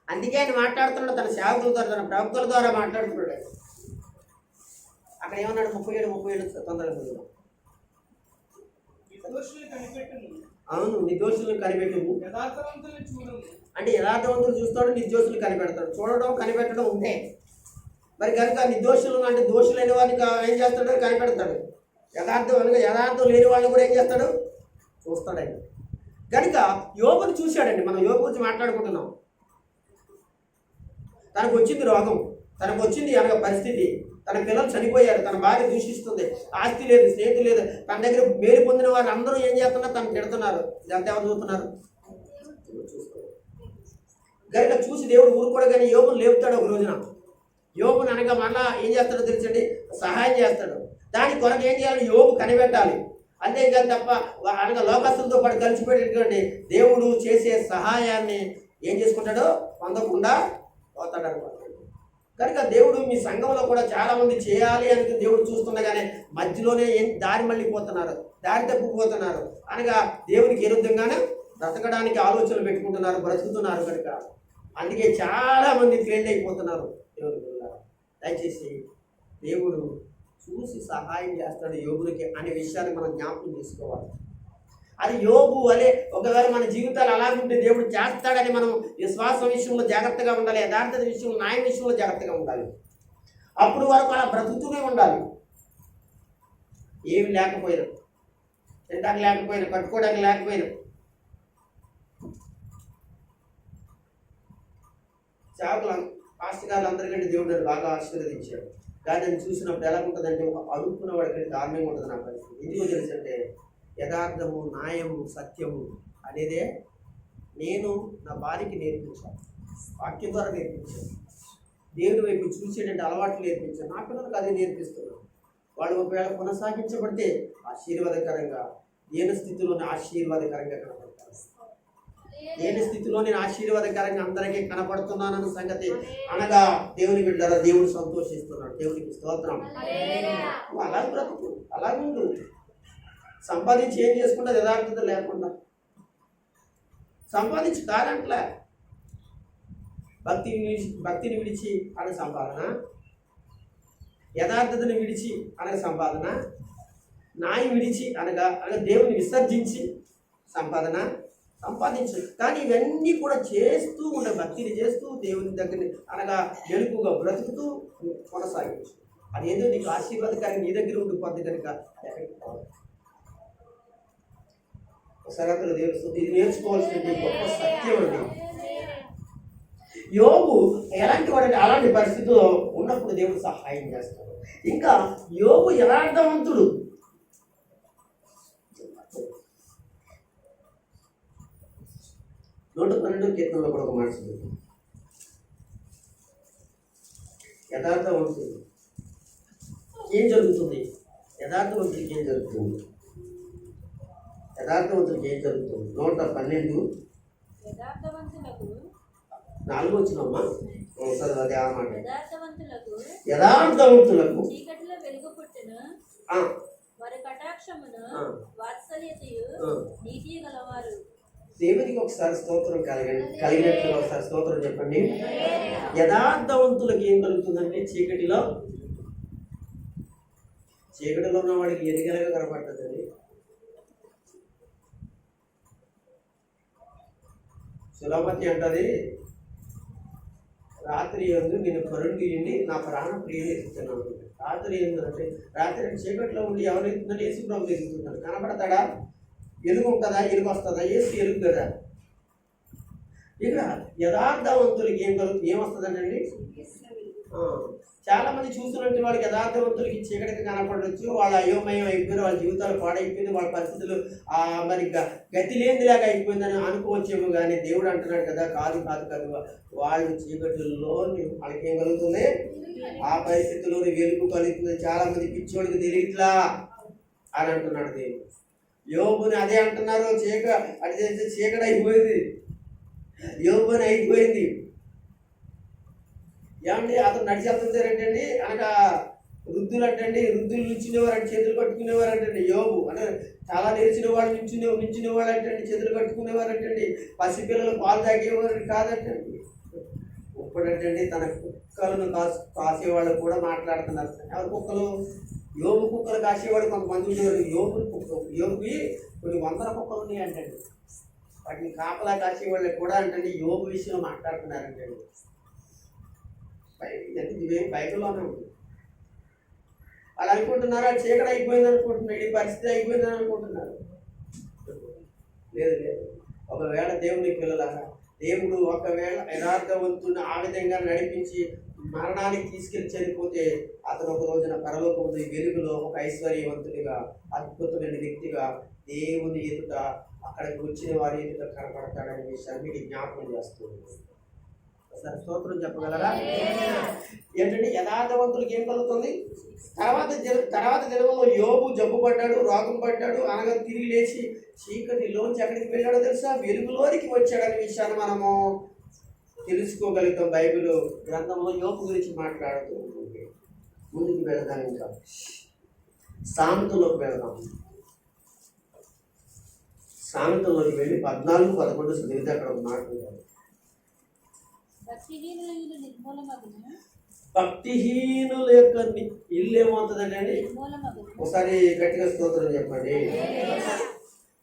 అందుకే ఆయన మాట్లాడుతున్నాడు, తన సేవకుల ద్వారా, తన ప్రవక్తల ద్వారా మాట్లాడుతున్నాడు. అక్కడ ఏమన్నాడు? 37 తొందరగా. అవును, నిర్దోషులను కనిపెట్టుము. అంటే యథార్థవంతులు చూస్తాడు, నిర్దోషులు కనిపెడతాడు. చూడడం కనిపెట్టడం ఉంటే మరి కనుక నిర్దోషులు అంటే దోషులైన వారిని ఏం చేస్తాడు? కనిపెడతాడు. యథార్థం లేని వాళ్ళని కూడా ఏం చేస్తాడు? చూస్తాడు ఆయన. కనుక యోబుని చూశాడండి. మనం యోబు గురించి మాట్లాడుకుంటున్నాం. తనకు వచ్చింది రోగం, తనకు వచ్చింది అనగా పరిస్థితి, తన పిల్లలు చనిపోయారు, తన భార్య దూషిస్తుంది, ఆస్తి లేదు, స్నేహితు లేదు, తన దగ్గర మేలు పొందిన వారు అందరూ ఏం చేస్తున్నారు? తను తిడుతున్నారు. ఇదంతా ఎవరు చూస్తున్నారు? చూస్తున్నారు. కనుక చూసి దేవుడు ఊరుకోడు కానీ యోబుని లేపుతాడు ఒక రోజున. యోబుని అనగా మళ్ళా ఏం చేస్తాడో తెలుసండి, సహాయం చేస్తాడు. దాని కొరకు ఏం చేయాలి? యోబు కనిపెట్టాలి. అంతేకాదు తప్ప అనగా లోకస్తులతో పాటు కలిసిపెట్టేటువంటి దేవుడు చేసే సహాయాన్ని ఏం చేసుకుంటాడో పొందకుండా పోతాడు అనుకుంటాడు. కనుక దేవుడు మీ సంఘంలో కూడా చాలా మంది చేయాలి అని దేవుడు చూస్తుండగానే మధ్యలోనే దారి మళ్ళీపోతున్నారు, దారి తప్పిపోతున్నారు. అనగా దేవునికి విరుద్ధంగానే బ్రతకడానికి ఆలోచనలు పెట్టుకుంటున్నారు, బ్రతుకుతున్నారు. కనుక అందుకే చాలా మంది ఫెయిల్ అయిపోతున్నారు. దేవుని పిల్లలు, దయచేసి దేవుడు చూసి సహాయం చేస్తాడు యోబునికి అనే విషయాన్ని మనం జ్ఞాపకం చేసుకోవాలి. అది యోబు అనే ఒకవేళ మన జీవితాలు అలాగుంటే దేవుడు చేస్తాడని మనం విశ్వాసం విషయంలో జాగ్రత్తగా ఉండాలి, యథార్థత విషయంలో, న్యాయం విషయంలో జాగ్రత్తగా ఉండాలి. అప్పుడు వరకు అలా బ్రతుకుతూనే ఉండాలి. ఏమి లేకపోయినా, తినడానికి లేకపోయినా, కట్టుకోవడానికి లేకపోయినా. సేవకులు పాస్టర్ గారు అందరికంటే దేవుడు బాగా ఆశీర్వదించాడు. కానీ నేను చూసినప్పుడు ఎలా ఉంటుందంటే ఒక అడుక్కున్న వాడికి దారుణంగా ఉంటుంది నా పరిస్థితి. ఎందుకో తెలుసంటే యథార్థము, న్యాయము, సత్యము అనేదే నేను నా భార్యకి నేర్పించాను, వాక్యం ద్వారా నేర్పించాను. దేవుడి వైపు చూసేటంటే అలవాట్లు నేర్పించాను. నా పిల్లలకు అదే నేర్పిస్తున్నాను. వాళ్ళు ఒకవేళ కొనసాగించబడితే ఆశీర్వాదకరంగా, దేని స్థితిలోనే ఆశీర్వాదకరంగా కనపడతాను. దేని స్థితిలో నేను ఆశీర్వాదకరంగా అందరికీ కనపడుతున్నానన్న సంగతి అనగా దేవుని బిడ్డరా దేవుడు సంతోషిస్తున్నాడు. దేవునికి స్తోత్రం. అలా బ్రతుకు, అలాగుండు. సంపాదించి ఏం చేసుకుంటా? యథార్థత లేకుండా సంపాదించి కాదంట్లా. భక్తిని విడిచి అనే సంపాదన, యథార్థతను విడిచి అనే సంపాదన, న్యాయం విడిచి అనగా దేవుని విసర్జించి సంపాదన సంపాదించు. కానీ ఇవన్నీ కూడా చేస్తూ ఉండే, భక్తిని చేస్తూ దేవుని దగ్గర అనగా వెలుగుగా బ్రతుకుతూ కొనసాగించు. అదేదో నీకు ఆశీర్వాదకారి నీ దగ్గర ఉండిపోద్ది కనుక సరకులు తెలుస్తుంది. ఇది నేర్చుకోవాల్సింది గొప్ప సత్యం అండి. యోబు ఎలాంటి వాడంటే అలాంటి పరిస్థితుల్లో ఉన్నప్పుడు దేవుడు సహాయం చేస్తాడు. ఇంకా యోబు యథార్థవంతుడు. 112 కీర్తనలో కూడా ఒక మాట చదువు. యథార్థవంతుడు ఏం జరుగుతుంది? యథార్థవంతుడికి ఏం జరుగుతుంది? 112 4 వచ్చినమ్మా ఒకసారి అదే ఆ మాట. యథార్థవంతులకు దేవునికి ఒకసారి స్తోత్రం కలిగినట్లుగా ఒకసారి స్తోత్రం చెప్పండి. యథార్థవంతులకు ఏం కలుగుతుందంటే చీకటిలో ఉన్న వాడికి ఎదిగలగా కనపడుతుంది. సులభతి అంటది, రాత్రి యందు నేను కరుణిండి నా ప్రాణ ప్రియుని ఎత్తుతున్నాను. రాత్రి ఎందు అంటే రాత్రి చీకట్లో ఉండి ఎవరు ఎత్తుందని యేసు ప్రభు ఎదుగుతున్నాడు. కనపడతాడా? ఎలుగు ఉంటుందా? ఎలుగు వస్తుందా? యేసు ఎలుగు కదా. ఇక యథార్థవంతులకి ఏమొస్తుందండి? చాలా మంది చూస్తున్నట్టు వాళ్ళకి యథార్థవంతులకి చీకటికి కనపడవచ్చు, వాళ్ళ అయోమయం అయిపోయింది, వాళ్ళ జీవితాలు పాడైపోయింది, వాళ్ళ పరిస్థితులు మరి గతి లేనిలాగా అయిపోయిందని అనుకోవచ్చేమో. కానీ దేవుడు అంటున్నాడు కదా, కాదు కాదు కాదు, వాళ్ళు చీకటిలో వాళ్ళకి ఏం కలుగుతుంది? ఆ పరిస్థితుల్లో వెలుగు కలుగుతుంది. చాలా మంది పిచ్చోడికి తెలియట్లా అని అంటున్నాడు దేవుడు. యోబుని అదే అంటున్నారు, చీకటి అయిపోయింది, యోబుని అయిపోయింది. ఏమండి అతను నడిచి వెళ్తుంటారంటండి, అనగా వృద్ధులు అంటండి, వృద్ధులు నిల్చునేవారు అంటే చేతులు కట్టుకునేవారు అంటండి. యోబు అంటే చాలా నేర్చిన వాళ్ళు నిల్చునేవాళ్ళు అంటండి, చేతులు కట్టుకునేవారు అంటండి. పసిపిల్లలు పాలు తాగేవారు కాదంటండి. ఇప్పుడంటండి తన కుక్కలను కాసేవాళ్ళు కూడా మాట్లాడుతున్నారు. ఎవరు కుక్కలు? యోబు కుక్కలు కాసేవాడు కొంతమంది ఉండేవారు. యోబుకి కొన్ని వందల కుక్కలు ఉన్నాయి అంటండి. వాటిని కాపలా కాసేవాళ్ళకి కూడా అంటండి యోబు విషయంలో మాట్లాడుతున్నారంటండి. ఇవేం బైబిల్లోనే ఉంది. వాళ్ళు అనుకుంటున్నారు అది చీకటి అయిపోయింది అనుకుంటున్నారు, ఈ పరిస్థితి అయిపోయిందని అనుకుంటున్నారు. లేదు లేదు. ఒకవేళ దేవుని పిల్లలాగా దేవుడు ఒకవేళ యథార్థవంతుని ఆ విధంగా నడిపించి మరణానికి తీసుకెళ్లి చనిపోతే అతను ఒక రోజున పరలోకముందు వెలుగులో ఒక ఐశ్వర్యవంతుడిగా, అద్భుతమైన వ్యక్తిగా దేవుని ఎదుట అక్కడికి వచ్చిన వారి ఎదుట కనపడతాడనే విషయాన్ని మీకు జ్ఞాపకం చేస్తుంది. ఒకసారి స్తోత్రం చెప్పగలరా? ఏంటంటే యథార్థవంతులకి ఏం కలుగుతుంది? తర్వాత దినంలో యోబు జబ్బు పడ్డాడు, రోగం పడ్డాడు, అనగా తిరిగి లేచి చీకటిలోంచి ఎక్కడికి వెళ్ళాడో తెలుసా? వెలుగులోనికి వచ్చాడనే విషయాన్ని మనము తెలుసుకోగలుగుతాం. బైబిల్ గ్రంథంలో యోబు గురించి మాట్లాడుతూ ఉంటుంది. ముందుకు వెళదాం, ఇంకా సామెతలోకి వెళదాం. సామెతలోకి వెళ్ళి 14-11 చదివితే అక్కడ ఒక మాట ఉంటుంది. భక్తిహీనుల యొక్క ఇల్లు ఏమవుతుందండి అండి? ఒకసారి గట్టిగా స్తోత్రం చెప్పండి.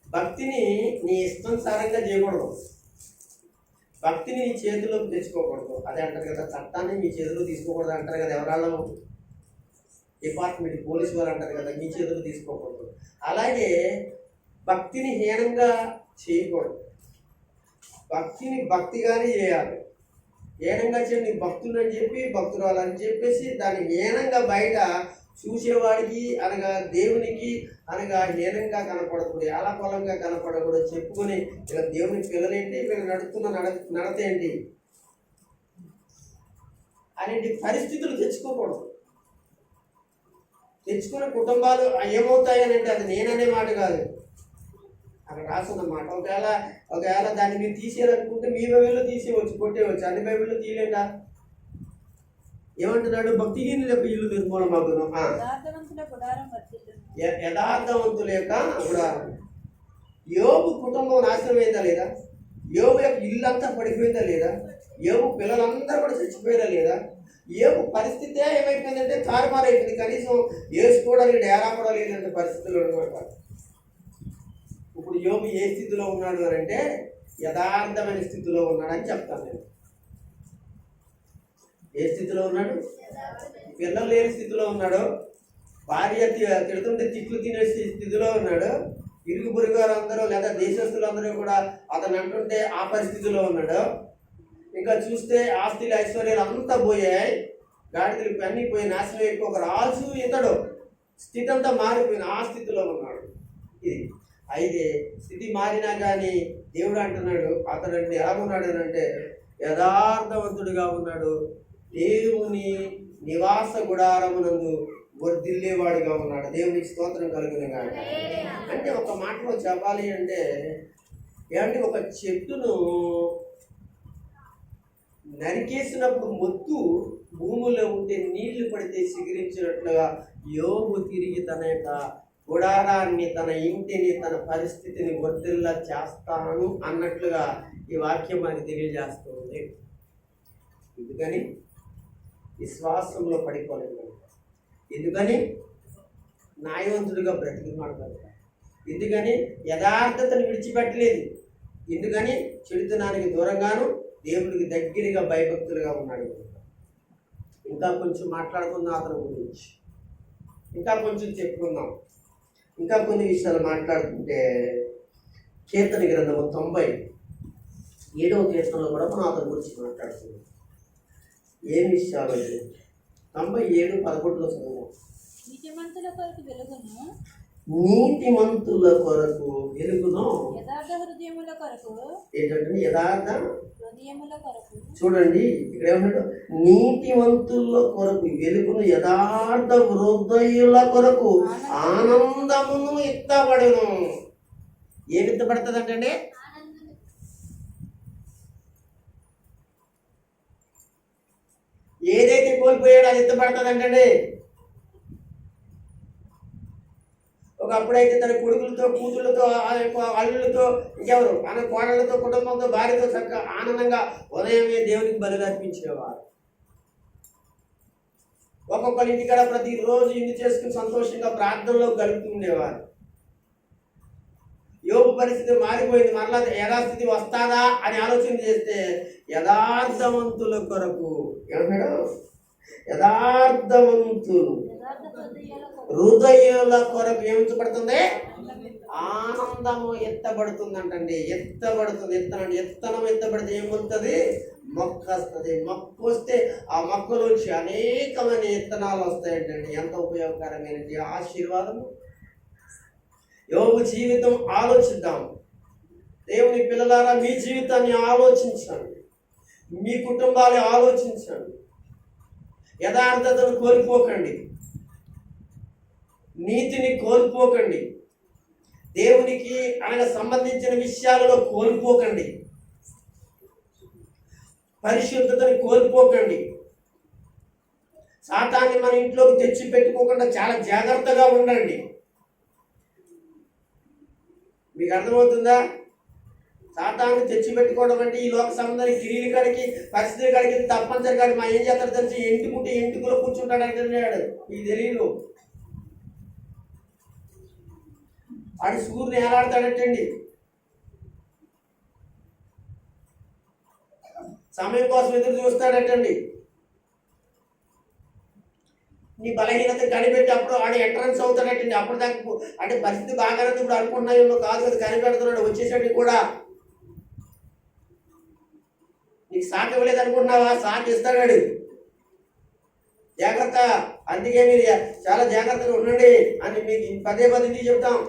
భక్తిని నీ ఇష్టానుసారంగా చేయకూడదు, భక్తిని నీ చేతిలోకి తెచ్చుకోకూడదు. అదే అంటారు కదా, చట్టాన్ని మీ చేతిలో తీసుకోకూడదు అంటారు కదా. ఎవరాళ్ళు డిపార్ట్మెంట్ పోలీసు వారు అంటారు కదా, మీ చేతిలో తీసుకోకూడదు. అలాగే భక్తిని హీనంగా చేయకూడదు, భక్తిని భక్తిగానే చేయాలి. హీనంగా చేయండి భక్తులు అని చెప్పి, భక్తురాలు అని చెప్పేసి దాన్ని హీనంగా బయట చూసేవాడికి అనగా దేవునికి అనగా హీనంగా కనపడకూడదు, ఎలా పొలంగా కనపడకూడదు. చెప్పుకొని ఇలా దేవుని పిల్లలేంటి, వీళ్ళు నడుస్తున్న నడతేంటి అనేటి పరిస్థితులు తెచ్చుకోకూడదు. తెచ్చుకున్న కుటుంబాలు ఏమవుతాయని అంటే అది నేననే మాట కాదు, అక్కడ రాసున్నమాట. ఒకవేళ దాన్ని మీరు తీసేయాలనుకుంటే మీ బైబిల్లో తీసేయవచ్చు, కొట్టేయవచ్చు. అన్ని బైబిల్లో తీయలేదా? ఏమంటున్నాడు? భక్తిహీనుల యొక్క ఇల్లు నిర్మూలమగును, యథార్థవంతుల యొక్క గుడారం. యోబు కుటుంబం నాశనం అయిందా లేదా? యోబు యొక్క ఇల్లు అంతా పడిపోయిందా లేదా? యోబు పిల్లలందరూ కూడా చచ్చిపోయారా లేదా? యోబు పరిస్థితే ఏమైపోయిందంటే తారుమారైపోయింది. కనీసం వేసుకోవడానికి డేరా కూడా లేదంటే పరిస్థితులు అనమాట. ఇప్పుడు యోబు ఏ స్థితిలో ఉన్నాడు అని అంటే యథార్థమైన స్థితిలో ఉన్నాడని చెప్తాను నేను. ఏ స్థితిలో ఉన్నాడు? పిల్లలు లేని స్థితిలో ఉన్నాడు, భార్య తిడుతుంటే తిట్లు తినే స్థితిలో ఉన్నాడు, ఇరుగు పొరుగు వారందరూ లేదా దేశస్తులందరూ కూడా అతను అంటుంటే ఆ పరిస్థితిలో ఉన్నాడు. ఇంకా చూస్తే ఆస్తులు ఐశ్వర్యాలు అంతా పోయాయి, గాడిదలు అన్నీ పోయి నాశనం అయిపోయి ఒక రాజు ఇతడు స్థితి అంతా మారిపోయిన ఆ స్థితిలో ఉన్నాడు. ఇది అయితే స్థితి మారినా కానీ దేవుడు అంటున్నాడు అతడు ఎలా ఉన్నాడు అని అంటే యథార్థవంతుడిగా ఉన్నాడు, దేవుని నివాస గుడారమునందు వర్ధిల్లేవాడిగా ఉన్నాడు. దేవునికి స్తోత్రం కలుగును గాక. అంటే ఒక మాటలో చెప్పాలి అంటే ఏమంటే ఒక చెట్టును నరికేసినప్పుడు మొత్తు భూమిలో ఉంటే నీళ్లు పడితే చిగురించినట్లుగా యోబు తిరిగి తన యొక్క గుడారాన్ని, తన ఇంటిని, తన పరిస్థితిని వర్ధిల్లా చేస్తాను అన్నట్లుగా ఈ వాక్యం మనకి తెలియజేస్తుంది. ఎందుకని విశ్వాసంలో పడిపోలేదు, ఎందుకని న్యాయవంతుడిగా బ్రతికినాడు కనుక, ఎందుకని యథార్థతను విడిచిపెట్టలేదు, ఎందుకని చెడుతనానికి దూరంగాను దేవుడికి దగ్గరగా భయభక్తులుగా ఉన్నాడు. ఇంకా కొంచెం మాట్లాడుకుందాం అతని గురించి, ఇంకా కొంచెం చెప్పుకుందాం, ఇంకా కొన్ని విషయాలు మాట్లాడుకుంటే కీర్తన గ్రంథము 97వ కీర్తనలో కూడా మనం అతని గురించి మాట్లాడుతున్నాం. ఏం విషయాలు అంటే 97:11 చదువు. నీతిమంతుల కొరకు వెలుగును, నీతిమంతుల కొరకు వెలుగును, యథార్థ హృదయముల కొరకు, ఏంటంటే యథార్థ హృదయముల కొరకు. చూడండి ఇక్కడ ఏమన్నాడు, నీతిమంతుల కొరకు వెలుగును, యథార్థ హృదయుల కొరకు ఆనందమును ఎత్తబడును. ఏమి ఎత్తబడుతుంది అంటే ఏదైతే కోల్పోయాడో అది ఎత్తబడుతుంది అంటే, ఒకప్పుడైతే తన కొడుకులతో, కూతుళ్ళతో, అల్లులతో, ఇంకెవరు మన కోడళ్ళతో, కుటుంబంతో, భార్యతో చక్కగా ఆనందంగా ఉదయమే దేవునికి బలులు అర్పించేవారు. ఒక్కొక్కరి ఇంటికాడ ప్రతిరోజు ఇంటి చేసుకుని సంతోషంగా ప్రార్థనలో గడుపుతూ ఉండేవారు. యోబు పరిస్థితి మారిపోయింది. మరలా యథాస్థితి వస్తాదా అని ఆలోచన చేస్తే యథార్థవంతుల కొరకు ఏమన్నాడు, యథార్థవంతులు హృదయాల కొరకు ఏమించబడుతుంది, ఆనందము ఎత్తబడుతుందంటండి. ఎత్తబడుతుంది, ఎత్తనం ఎత్తబడితే ఏమవుతుంది, మొక్క వస్తుంది. మొక్క వస్తే ఆ మొక్కలోంచి అనేకమైన విత్తనాలు వస్తాయంటండి. ఎంత ఉపయోగకరమైనది ఆశీర్వాదము. యోబు జీవితం ఆలోచిద్దాం. దేవుని పిల్లలారా, మీ జీవితాన్ని ఆలోచించండి, మీ కుటుంబాన్ని ఆలోచించండి. యథార్థతను కోల్పోకండి, నీతిని కోల్పోకండి, దేవునికి ఆయన సంబంధించిన విషయాలలో కోల్పోకండి, పరిశుద్ధతని కోల్పోకండి. సాతాన్ని మన ఇంట్లోకి తెచ్చి పెట్టుకోకుండా చాలా జాగ్రత్తగా ఉండండి. మీకు అర్థమవుతుందా? సాతాన్ని తెచ్చిపెట్టుకోవడం అంటే ఈ లోక సంబంధాన్ని గిరీలు కాడికి, పరిస్థితుల కాడికి తప్పనిసరి కాడి మా ఏం చేస్తారు తెలిసి ఎంటుకుంటే ఎంటుకులో కూర్చుంటాడు అంటున్నాడు. మీకు తెలియదు, ఆడి సూర్యుని ఏలాడతాడటండి. సమయం కోసం ఎదురు చూస్తాడటండి. నీ బలహీనత కనిపెట్టి అప్పుడు ఆడ ఎంట్రన్స్ అవుతాడటండి. అప్పుడు దాకా అంటే పరిస్థితి బాగానే ఇప్పుడు అనుకున్నాయేమో కాదు కదా, కనిపెడుతున్నాడు, వచ్చేసాడు కూడా. నీకు సాకు ఇవ్వలేదు అనుకున్నావా, సాకు ఇస్తాడు. జాగ్రత్త. అందుకే మీరు చాలా జాగ్రత్తగా ఉండండి అని మీకు పదే పదే చెప్తాం.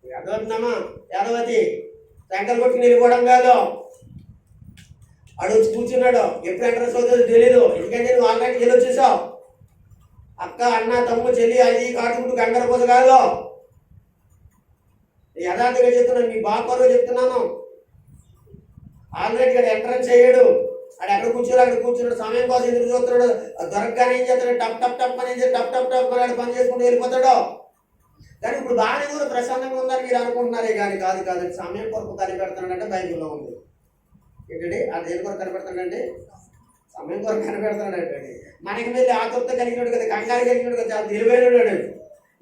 అర్థమవుతున్నామా? యాదవతి శంకర్ కొట్టుకుని వెళ్ళిపోవడం కాదు. ఆడు వచ్చి కూర్చున్నాడు, ఎప్పుడు ఎంట్రన్స్ అవుతుందో తెలీదు. ఎందుకంటే నువ్వు ఆల్రెడీ వెళ్ళి వచ్చేసావు. అక్క, అన్న, తమ్ము, చెల్లి, అది కాటుకుంటూ గంగరపోత కాదు. యథార్థంగా చెప్తున్నాను, మీ బాపరు చెప్తున్నాను. ఆల్రెడీ ఇక్కడ ఎంట్రన్స్ అయ్యాడు. ఆడు ఎక్కడ కూర్చోడు, అక్కడ కూర్చున్నాడు. సమయం కోసం ఎదురు చూస్తున్నాడు. దొరకగానే ఏం చేస్తాడు, టప్ టప్ టప్ అని టప్ టప్ టప్ అని పని చేసుకుంటూ వెళ్ళిపోతాడు. కానీ ఇప్పుడు బాగానే కూడా ప్రశాంతంగా ఉందని మీరు అనుకుంటున్నారే కానీ కాదు. కాదండి, సమయం కొరకు కనిపెడుతున్నాడంటే బైబిల్లో ఉంది. ఏంటండి అది దేని కొరకు కనిపెడతాడంటే సమయం కొరకు కనిపెడతాడంటే. మనకి వెళ్ళి ఆతురత కలిగినాడు కదా, కంగారు కలిగినాడు కదా, చాలా తెలివైనడు.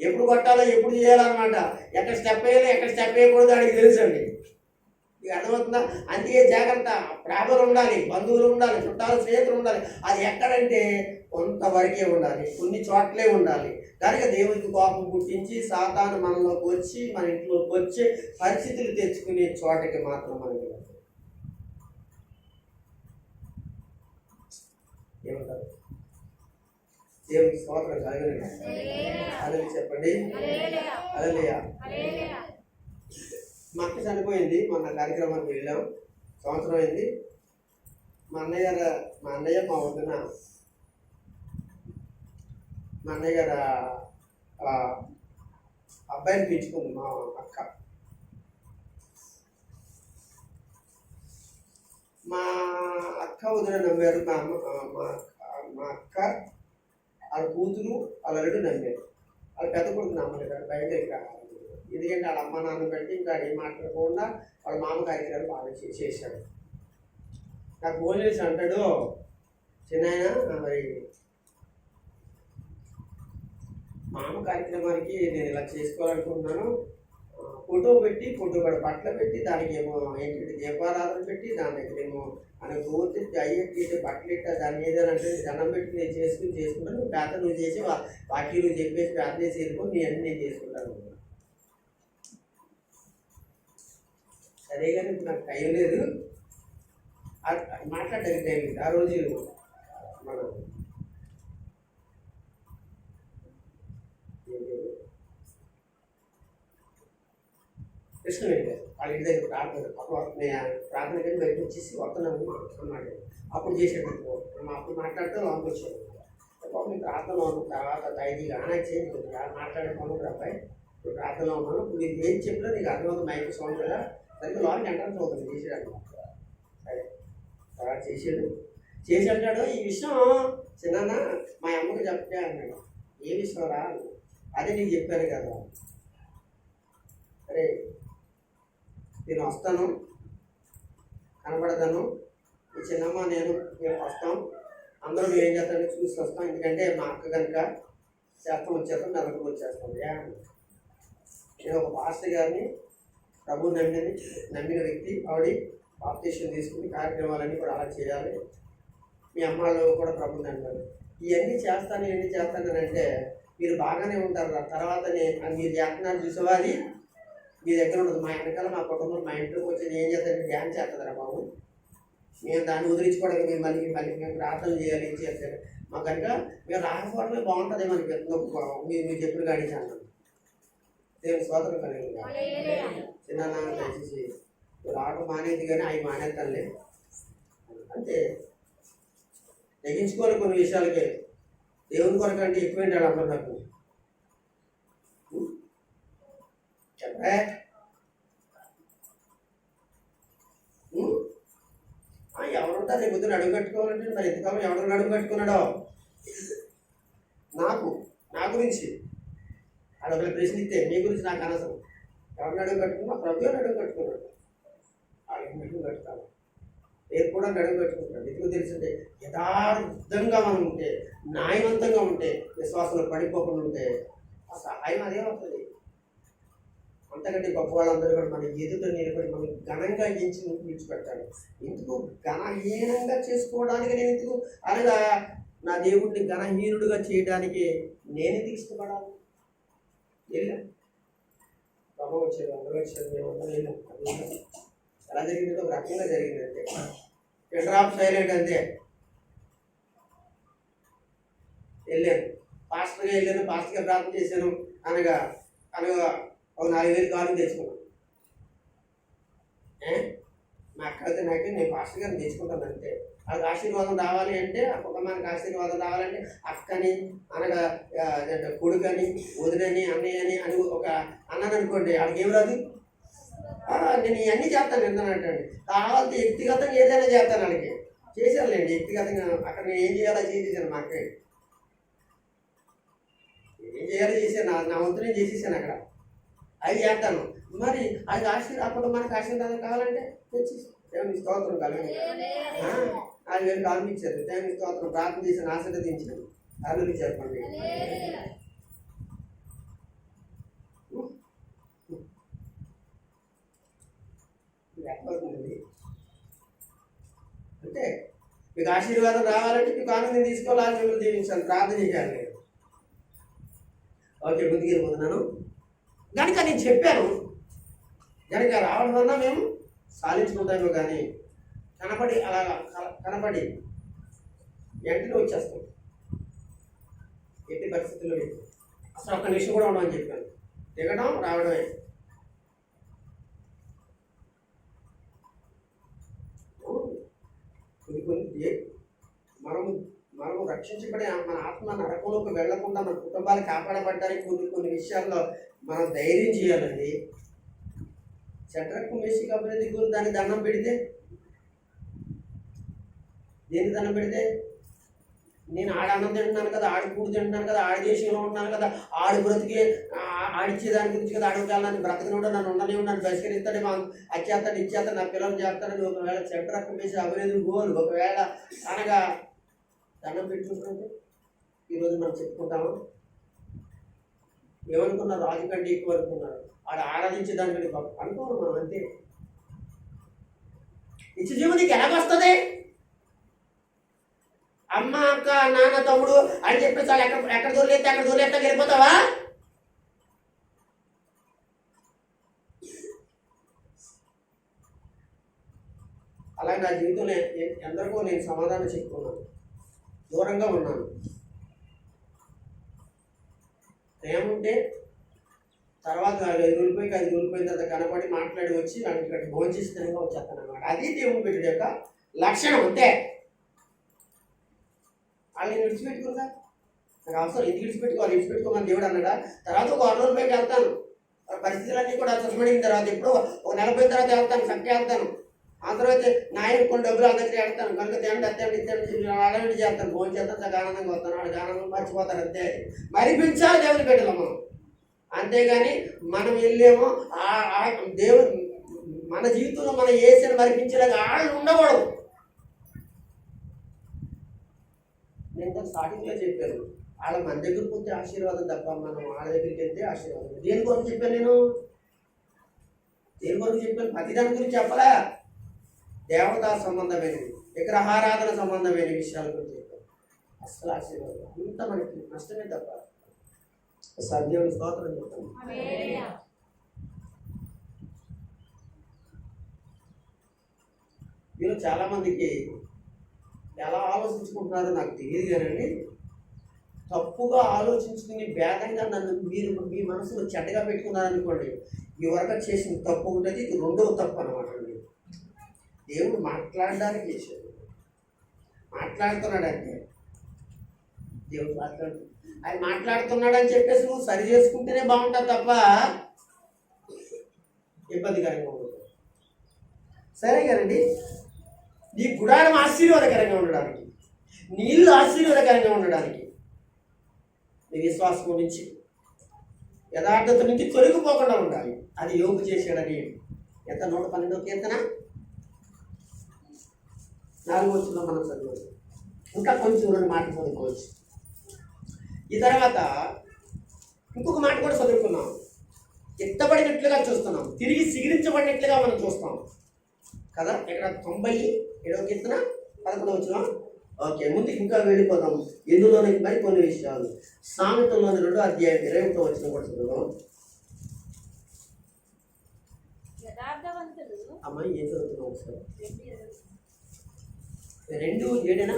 ఎప్పుడు కొట్టాలో ఎప్పుడు చేయాలన్నమాట. ఎక్కడ స్టెప్ వేయాలి, ఎక్కడ స్టెప్ వేయకూడదు అడిగి తెలుసండి. మీకు అర్థమవుతుందా? అందుకే జాగ్రత్త. ప్రాణులు ఉండాలి, బంధువులు ఉండాలి, చుట్టాలు, స్నేహితులు ఉండాలి. అది ఎక్కడంటే కొంతవరకే ఉండాలి, కొన్ని చోట్లే ఉండాలి. కనుక దేవునికి కోపం పుట్టించి సాతాను మనలోకి వచ్చి మన ఇంట్లోకి వచ్చి పరిస్థితులు తెచ్చుకునే చోటకి మాత్రం మనం ఏమంటారు? దేవునికి స్తోత్రం కలగలేదు. అదే చెప్పండి, హల్లెలూయా. మా అక్క చనిపోయింది, మొన్న కార్యక్రమానికి వెళ్ళాం. సంవత్సరం అయింది. మా అన్నయ్య మా వదిన, మా అన్నయ్య గారు అబ్బాయిని పెంచుకుంది మా అక్క. మా అక్క వదిన నమ్మారు. మా అక్క వాళ్ళ కూతురు వాళ్ళ అల్లుడు నమ్మారు. వాళ్ళ పెద్ద కొడుకు నమ్మలేదు, బయటకి రావాలి. ఎందుకంటే వాళ్ళ అమ్మ నాన్న బట్టి ఇంకా ఏం మాట్లాడకుండా వాళ్ళ మామ కార్యక్రమాలు బాగా చేశాడు. నాకు ఫోన్ చేసి అంటాడు, చిన్నాయన మరి మామ కార్యక్రమానికి నేను ఇలా చేసుకోవాలనుకుంటున్నాను, ఫోటో పెట్టి ఫోటో కూడా బట్టలు పెట్టి దానికి ఏమో ఏంటి దీపారాధన పెట్టి దాని దగ్గర ఏమో అని కోతి అయ్యేటి బట్టలు ఇట్ట దాన్ని ఏదంటే దండం పెట్టి నేను చేసుకుంటాను నువ్వు ప్రార్థన నువ్వు చేసి వాకి నువ్వు చెప్పేసి ప్రార్థన చేసి వెళ్ళిపో నీ అన్ని నేను చేసుకుంటాను. సరే కానీ ఇప్పుడు నాకు టైం లేదు మాట్లాడడానికి టైం లేదు. ఆ రోజు మనం కృష్ణవేణి గారు వాళ్ళ ఇంటి దగ్గర ప్రార్థన అప్పుడు నేను ప్రార్థన కానీ బయటకు వచ్చేసి వస్తున్నాను అన్నమాట. అప్పుడు చేసేటప్పుడు అప్పుడు మాట్లాడితే లోపలికి వచ్చాను. బాబు నేను ప్రార్థనలో ఉన్నాను తర్వాత ఐదుగా ఆనకి చేయండి మాట్లాడే పనులు అబ్బాయి ఇప్పుడు ప్రార్థనలో ఉన్నాను ఇప్పుడు నీకు ఏం చెప్పినా నీకు అర్థమవుతుంది మైక్ సౌండ్ కదా సరిగ్గా లోపలికి ఎంట్రన్స్ అవుతుంది చేసేయడానికి. సరే తర్వాత చేసి అంటాడు ఈ విషయం చిన్న మా అమ్మకి చెప్తే అన్నాడు. ఏ విషయం రా అదే నీకు చెప్పాను కదా. సరే నేను వస్తాను కనపడతాను ఈ చిన్నమ్మ నేను వస్తాం అందరూ ఏం చేస్తానని చూసి వస్తాం ఎందుకంటే మా అక్క కనుక వచ్చేస్తాం నలుగురు వచ్చేస్తాం. నేను ఒక పాస్టర్ గారిని ప్రభు నమ్మిన వ్యక్తి ఆవిడ బాప్టిషన్ తీసుకుని కార్యక్రమాలన్నీ కూడా అలా చేయాలి. మీ అమ్మాళ్ళు కూడా ప్రభుని నమ్మారు. ఇవన్నీ చేస్తానంటే మీరు బాగానే ఉంటారు తర్వాత మీరు చేస్తున్నారు చూసేవారి మీ దగ్గర ఉండదు. మా వెనకాల మా కుటుంబం మా ఇంట్లోకి వచ్చి ఏం చేస్తారంటే డ్యాన్స్ చేస్తుందిరా బాబు మేము దాన్ని వదిలించుకోవడానికి మళ్ళీ మేము ప్రార్థన చేయాలి ఏం చేస్తారు మా కనుక మేము రాకపోవడమే బాగుంటుంది మనకి మీరు చెప్పిన గాడి అన్నాను. దేవుని స్వాతంత్రం కలిగి చిన్న దయచేసి రావడం మానేది కానీ అవి మానేస్తానులే అంటే తెగించుకోవాలి కొన్ని విషయాలకే దేవుని కొరకు అంటే ఎక్కువేంటాడు అందరు నాకు చెప్పే ఎవరుంటారు రేపు పొద్దున అడుగు కట్టుకోవాలంటే మరి ఎంతకాలం ఎవరు అడుగు కట్టుకున్నాడో నా గురించి అడగల ప్రశ్న ఇస్తే మీ గురించి నాకు అనవసరం. ఎవరిని అడుగు కట్టుకున్నా ప్రభుత్వం అడుగు కట్టుకున్నాడు వాళ్ళకి అడుగు కట్టుకోవాలి రేపు కూడా అడుగు కట్టుకుంటాడు. ఎందుకు తెలిసిందే యథార్థంగా మనం ఉంటే న్యాయవంతంగా ఉంటే విశ్వాసంలో పడిపోకుండా ఉంటే ఆ సహాయం అదే అవుతుంది. అంతకంటే గొప్ప వాళ్ళందరూ కూడా మన ఎదుట నిలబడి మనం ఘనంగా ఎంచి విడిచిపెట్టాలి. ఎందుకు ఘనహీనంగా చేసుకోవడానికి నేను ఎందుకు అనగా నా దేవుడిని ఘనహీనుడుగా చేయడానికి నేను ఎందుకు ఇష్టపడాలి. వెళ్ళాం ప్రభు వచ్చారు అందరూ వచ్చారు మేము అందరూ వెళ్ళాం. ఎలా జరిగిందో ఒక రకంగా జరిగిందంటే డ్రాప్ సైలెంట్ అంతే. వెళ్ళాను పాస్టర్గా వెళ్ళాను పాస్టర్గా ప్రార్థన చేశాను అనగా ఒక 4,000 కాలు తెచ్చుకున్నాను. మా అక్కడితే నాకే నేను పాస్టర్ గారిని తెచ్చుకుంటాను అంతే. వాళ్ళకి ఆశీర్వాదం రావాలి అంటే ఆ కుటుంబానికి ఆశీర్వాదం రావాలంటే అక్కని అనగా కొడుకని వదినని అన్నయ్యని అని ఒక అన్నాను అనుకోండి వాళ్ళకి ఏం రాదు. నేను ఇవన్నీ చేస్తాను ఎందుకంటే కావాలంటే వ్యక్తిగతంగా ఏదైనా చేస్తాను వాళ్ళకి చేశానులేండి వ్యక్తిగతంగా అక్కడ నేను ఏం చేయాలో చేసేసాను. మా అక్క ఏం చేయాలో చేశాను నా వంతు నేను చేసేసాను అక్కడ అవి చేస్తాను. మరి అది అప్పుడు మనకు ఆశీర్వాదం కావాలంటే తెచ్చేసాను. దేవుని స్తోత్రం కలిగి 4,000 కాలు ఇచ్చారు. దేవుని స్తోత్రం ప్రార్థన చేసిన ఆశీర్వదించాను. కాలు చెప్పండి. అంటే మీకు ఆశీర్వాదం రావాలంటే మీకు ఆనందం తీసుకోవాలి. మిమ్మల్ని దీవించాలి ప్రార్థన చేయాలి. ఓకే ముందుకు వెళ్ళిపోతున్నాను కనుక నేను చెప్పాను కనుక రావడం వల్ల మేము సాధించుకుంటాము. కానీ కనపడి వెంటనే వచ్చేస్తాం. ఎట్టి పరిస్థితుల్లో అసలు ఒక్క నిమిషం కూడా ఉండమని చెప్పాను. దిగడం రావడమే. కొన్ని మనము రక్షించబడి మన ఆత్మ నరకంలోకి వెళ్లకుండా మన కుటుంబాలు కాపాడబడ్డానికి కొన్ని విషయాల్లో మనం ధైర్యం చేయాలండి. షడ్రకు మేషకు అబేద్నెగోకు దాన్ని దండం పెడితే దేని దండం పెడితే నేను అన్నం తింటున్నాను కదా ఆడి కూడు తింటున్నాను కదా ఆడి దేశంలో ఉన్నాను కదా ఆడి బ్రతికి ఆడిచ్చేదాని గురించి కదా ఆడుకోవాలని బ్రతకనుండా నన్ను ఉండనే ఉన్నాను బహిష్కరిస్తాడేమో అచ్చేస్తాడు ఇచ్చేస్తాడు నా పిల్లలు చేస్తాడని ఒకవేళ షడ్రకు మేషకు అబేద్నెగోకు ఒకవేళ అనగా దండం పెట్టుకుంటుంటే ఈరోజు మనం చెప్పుకుంటాము. ఏమనుకున్నారు రాజు కంటే ఎక్కువ అనుకున్నారు. వాడు ఆరాధించే దానికంటే గొప్ప అనుకోరు మనం అంతే. నిత్య జీవం నీకు ఎలాగొస్తుంది? అమ్మ అక్క నాన్న తమ్ముడు అని చెప్పేసి వాళ్ళు ఎక్కడ దొరికితే అక్కడ దొరికితే వెళ్ళిపోతావా? అలాగే నా జీవితంలో ఎందరికో నేను సమాధానం చెప్పుకున్నాను, దూరంగా ఉన్నాను. ప్రేమ ఉంటే తర్వాత 5 రోజులపోయిన తర్వాత కనపడి మాట్లాడి వచ్చి నాకు ఇక్కడ భోంచేస్తేనే వచ్చేస్తాను అనమాట. అది దేవుని బిడ్డ యొక్క లక్షణం అంతే. వాళ్ళని విడిచిపెట్టుకుందా? నాకు అవసరం ఎందుకు విడిచిపెట్టుకోమని దేవుడు అన్నాడా? తర్వాత ఒక 6 రోజులపైకి వెళ్తాను, పరిస్థితులన్నీ కూడా చచ్చబడిన తర్వాత ఎప్పుడో ఒక 40 తర్వాత వెళ్తాను, చక్కగా వెళ్తాను. ఆ తర్వాత నాయన కొన్ని డబ్బులు అందరి దగ్గర వెళ్తాను కనుక తినండి అడవిడి చేస్తాను, భోజనం చేస్తాను, చక్కగా ఆనందంగా వస్తాను. వాడికి ఆనందం మర్చిపోతారు అంతే. మరిపించాలి దేవుని బిడ్డలు మనం. అంతేగాని మనం వెళ్ళేమో దేవుడు మన జీవితంలో మనం ఏసీని మరిపించలేక వాళ్ళు ఉండకూడదు. నేను స్టార్టింగ్లో చెప్పాను, వాళ్ళ మన దగ్గరకు వస్తే ఆశీర్వాదం తప్ప మనం వాళ్ళ దగ్గరికి వెళ్తే ఆశీర్వాదం. దేని కొరకు చెప్పాను నేను? దేని కొరకు చెప్పాను? ప్రతిదాని గురించి చెప్పలే. దేవతా సంబంధమైనవి, విగ్రహారాధన సంబంధమైన విషయాల గురించి చెప్పాను. అసలు ఆశీర్వాదం అంత మనకి నష్టమే తప్ప. దేవుని స్తోత్రం చెప్తాను. మీరు చాలా మందికి ఎలా ఆలోచించుకుంటున్నారో నాకు తెలియదు కానండి, తప్పుగా ఆలోచించుకుని భేదంగా నన్ను మీరు మీ మనసులో చెడ్డగా పెట్టుకున్నారనుకోండి, ఈ వరకు చేసిన తప్పు ఉంటుంది, ఇది 2వ తప్పు అనమాట. దేవుడు మాట్లాడడానికి చేశాడు, మాట్లాడుతున్నాడంటే దేవుడు ఆయన మాట్లాడుతున్నాడని చెప్పేసి నువ్వు సరి చేసుకుంటేనే బాగుంటుంది తప్ప ఇబ్బందికరంగా ఉండదు. సరే కదండి, నీ గుడారం ఆశీర్వాదకరంగా ఉండడానికి, నీళ్ళు ఆశీర్వాదకరంగా ఉండడానికి నీ విశ్వాసం నుంచి యథార్థత నుంచి తొలగిపోకుండా ఉండాలి. అది యోగు చేశాడని ఎంత 112వ కీర్తన 4వ వచనంలో మనం చదవచ్చు. ఇంకా కొంచెం 2 మాటలు చదువుకోవచ్చు. ఈ తర్వాత ఇంకొక మాట కూడా చదువుకున్నాం. ఎత్తబడినట్లుగా చూస్తున్నాం, తిరిగి సిగిరించబడినట్లుగా మనం చూస్తాం కదా. ఇక్కడ 97వ కీర్తన 11వ వచనం. ఓకే, ముందు ఇంకా వెళ్ళిపోతాం. ఇందులోనే మరి కొన్ని విషయాలు సామెతల్లోని 2వ అధ్యాయం 21వ వచనం కూడా చదువుదాం. అమ్మాయి ఏం చదువుతున్నాం ఒకసారి? 2:7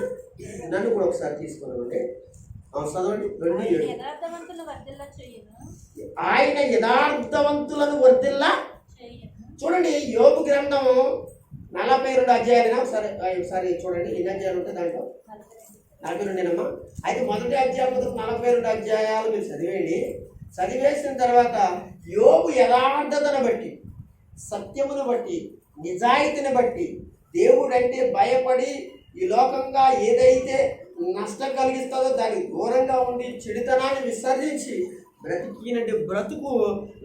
నన్ను కూడా ఒకసారి తీసుకున్నామండి. చదవండి. 2:7 ఆయన యథార్థవంతులను వర్ధిల్లా. చూడండి, యోబు గ్రంథం 42 అధ్యాయాలైనా ఒకసారి చూడండి. ఎన్ని అధ్యాయాలు ఉంటాయి దాంట్లో? 42 అయితే మొదటి అధ్యాయం 42 అధ్యాయాలు మీరు చదివేయండి. చదివేసిన తర్వాత యోబు యథార్థతను బట్టి, సత్యమును బట్టి, నిజాయితీని బట్టి, దేవుడంటే భయపడి ఈ లోకంగా ఏదైతే నష్టం కలిగిస్తుందో దానికి దూరంగా ఉండి చెడుతనాన్ని విసర్జించి బ్రతికినట్టు బ్రతుకు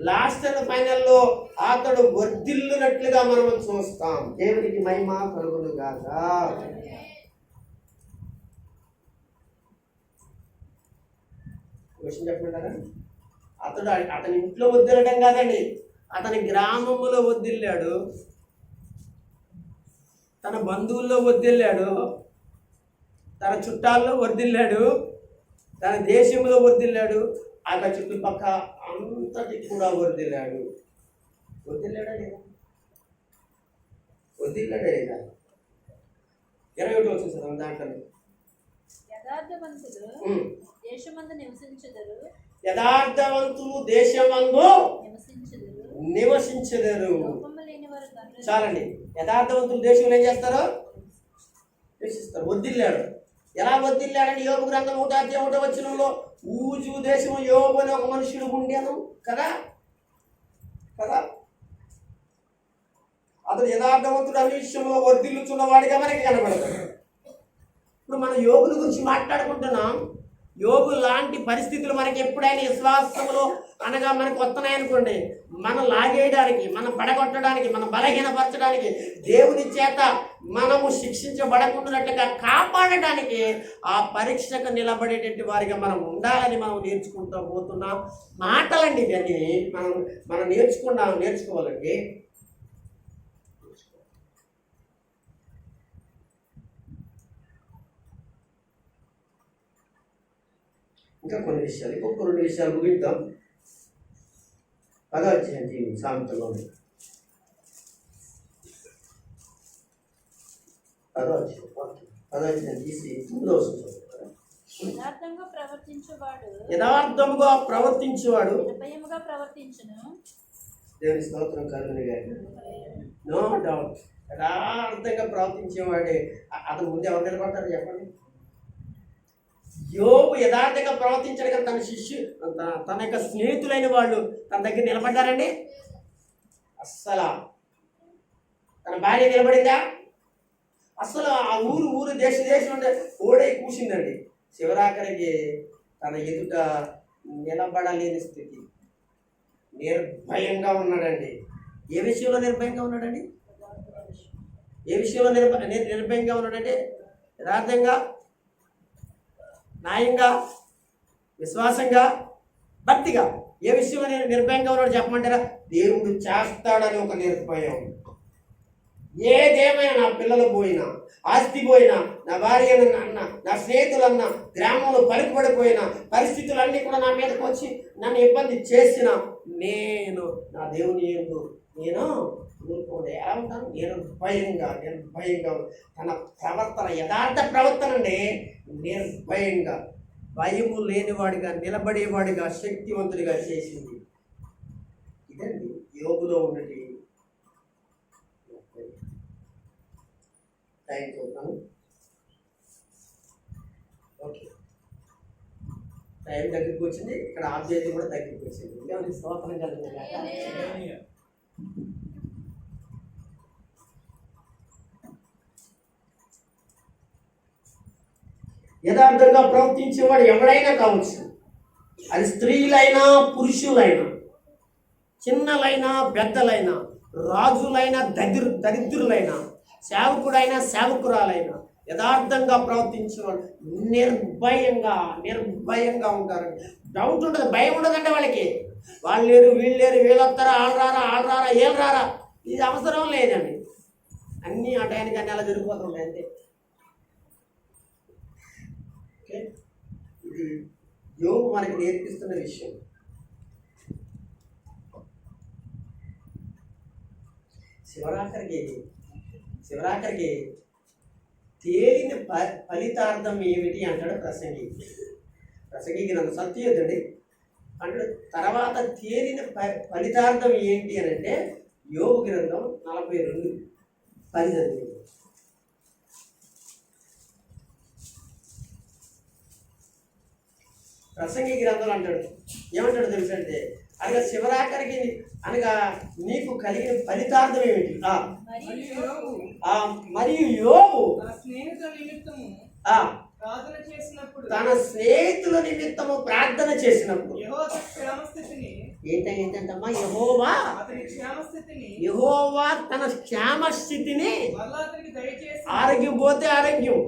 లాస్ట్ అండ్ ఫైనల్లో అతడు వర్ధిల్లునట్లుగా మనం చూస్తాం. దేవునికి మహిమ కలుగును గాక. క్వశ్చన్ చెప్పమంటారా? అతని ఇంట్లో వర్ధిల్లడం కాదండి, అతని గ్రామంలో వర్ధిల్లాడు, తన బంధువుల్లో వర్ధిల్లాడు, తన చుట్టాల్లో వర్ధిల్లాడు, తన దేశంలో వర్ధిల్లాడు, అక్కడ చుట్టుపక్క అంతటి కూడా వర్ధిల్లాడు. వర్ధిల్లాడా లేదా? వర్ధిల్లాడా లేదా? 21 వచ్చేసారు దాంట్లో. యథార్థవంతులు దేశమందు నివసించెదరు. చాలండి. యథార్థవంతులు దేశంలో ఏం చేస్తారు? నివసిస్తారు. వర్ధిల్లాడు. ఎలా వర్ధిల్లాడండి? యోబు గ్రంథం 1వ అధ్యాయం 1వ వచనంలో ఊజు దేశం యోబు అని ఒక మనుషుడు ఉండేను కదా. అతడు యథార్థవంతుడు అనే విషయంలో వర్ధిల్లుచున్న వాడిగా మనకి కనబడతాడు. ఇప్పుడు మనం యోగుల గురించి మాట్లాడుకుంటున్నాం. యోబు లాంటి పరిస్థితులు మనకి ఎప్పుడైనా విశ్వాసంలో అనగా మనకు వస్తున్నాయనుకోండి, మనం లాగేయడానికి, మనం పడగొట్టడానికి, మనం బలహీనపరచడానికి, దేవుని చేత మనము శిక్షించబడకుండానట్లుగా కాపాడడానికి ఆ పరీక్షకు నిలబడేటువంటి వారిగా మనం ఉండాలని మనం నేర్చుకుంటూ పోతున్నాం. మాటలండి ఇవన్నీ మనం నేర్చుకోవాలండి. ఇంకా కొన్ని విషయాలు, ఇంకొక 2 విషయాలు ముగిద్దాం. 10వ అధ్యాయం సామెతలోని 10వ అధ్యాయం తీసి 9వ వచనం. యథార్థంగా ప్రవర్తించువాడు యథార్థముగా ప్రవర్తించేవాడు నిర్భయముగా ప్రవర్తించును. దేవుని స్తోత్రం కలుగును గాక. నో డౌట్, యథార్థంగా ప్రవర్తించేవాడే. అతను ముందు ఎవరు నిలబడతారు చెప్పండి? యోబు యథార్థంగా ప్రవర్తించాడు కదా, తన యొక్క స్నేహితులైన వాళ్ళు తన దగ్గర నిలబడ్డారండి. అస్సలు తన భార్య నిలబడిందా? అసలు ఆ ఊరు దేశం ఉంటే ఓడై కూసిందండి. శివరాఖరికి తన ఎదుట నిలబడలేని స్థితి, నిర్భయంగా ఉన్నాడండి. ఏ విషయంలో నిర్భయంగా ఉన్నాడండి? ఏ విషయంలో నిర్భయంగా ఉన్నాడంటే యథార్థంగా, న్యాయంగా, విశ్వాసంగా, భక్తిగా. ఏ విషయంలో నిర్భయంగా ఉన్నాడు చెప్పమంటారా? దేవుడు చేస్తాడని ఒక నిర్భయం. ఏదేమైనా, నా పిల్లలు పోయినా, ఆస్తి పోయినా, నా భార్య అన్న, నా స్నేహితులన్నా, గ్రామంలో పలుకుబడిపోయినా, పరిస్థితులన్నీ కూడా నా మీదకి వచ్చి నన్ను ఇబ్బంది చేసిన నేను నా దేవుని నేను ఊరుకోండి. ఎలా ఉంటాను? నిర్భయంగా తన ప్రవర్తన, యథార్థ ప్రవర్తన అండి. నిర్భయంగా, భయము లేనివాడిగా, నిలబడేవాడిగా, శక్తివంతుడిగా చేసింది. ఇదండి యోబులో ఉన్నది. టైం చూద్దాము. ఓకే, టైం దగ్గరికి వచ్చింది. ఇక్కడ ఆబ్జెక్ట్ కూడా దగ్గరికి వచ్చింది. ఇంకా స్తోత్రం కలుగుతుంది. యథార్థంగా ప్రవర్తించేవాడు ఎవడైనా కావచ్చు. అది స్త్రీలైనా, పురుషులైనా, చిన్నలైనా, పెద్దలైనా, రాజులైనా, దరిద్రులైనా, సేవకుడైనా, సేవకురాలైనా యథార్థంగా ప్రవర్తించేవాడు నిర్భయంగా ఉంటారు. డౌట్ ఉండదు, భయం ఉండదంటే వాళ్ళకి. వాళ్ళు లేరు, వీళ్ళు లేరు, వీళ్ళు వస్తారా, ఆళ్ళు రారా, ఏళ్ళు రారా, ఇది అవసరం లేదండి. అన్నీ ఆ టైంకి అన్నీ అలా జరిగిపోతుంటాయి అంతే. ఓకే, ఇది యోబు మనకి నేర్పిస్తున్న విషయం. శివరాఖరికి తేలిన ఫలితార్థం ఏమిటి అంటాడు ప్రసంగి గ్రంథం. సత్యయుద్ధండి అంటాడు. తర్వాత తేలిన ఫలితార్థం ఏంటి అని అంటే యోబు గ్రంథం 42:10. ప్రసంగి గ్రంథంలో అంటాడు, ఏమంటాడు తెలుసంటే, అనగా శివరాఖరికి అనగా నీకు కలిగిన ఫలితార్థం ఏమిటి? మరియు యోబు తన స్నేహితుల నిమిత్తము ప్రార్థన చేసినప్పుడు ఏంటంటమ్మా, యెహోవా తన క్షేమస్థితిని, ఆరోగ్యం పోతే ఆరోగ్యం,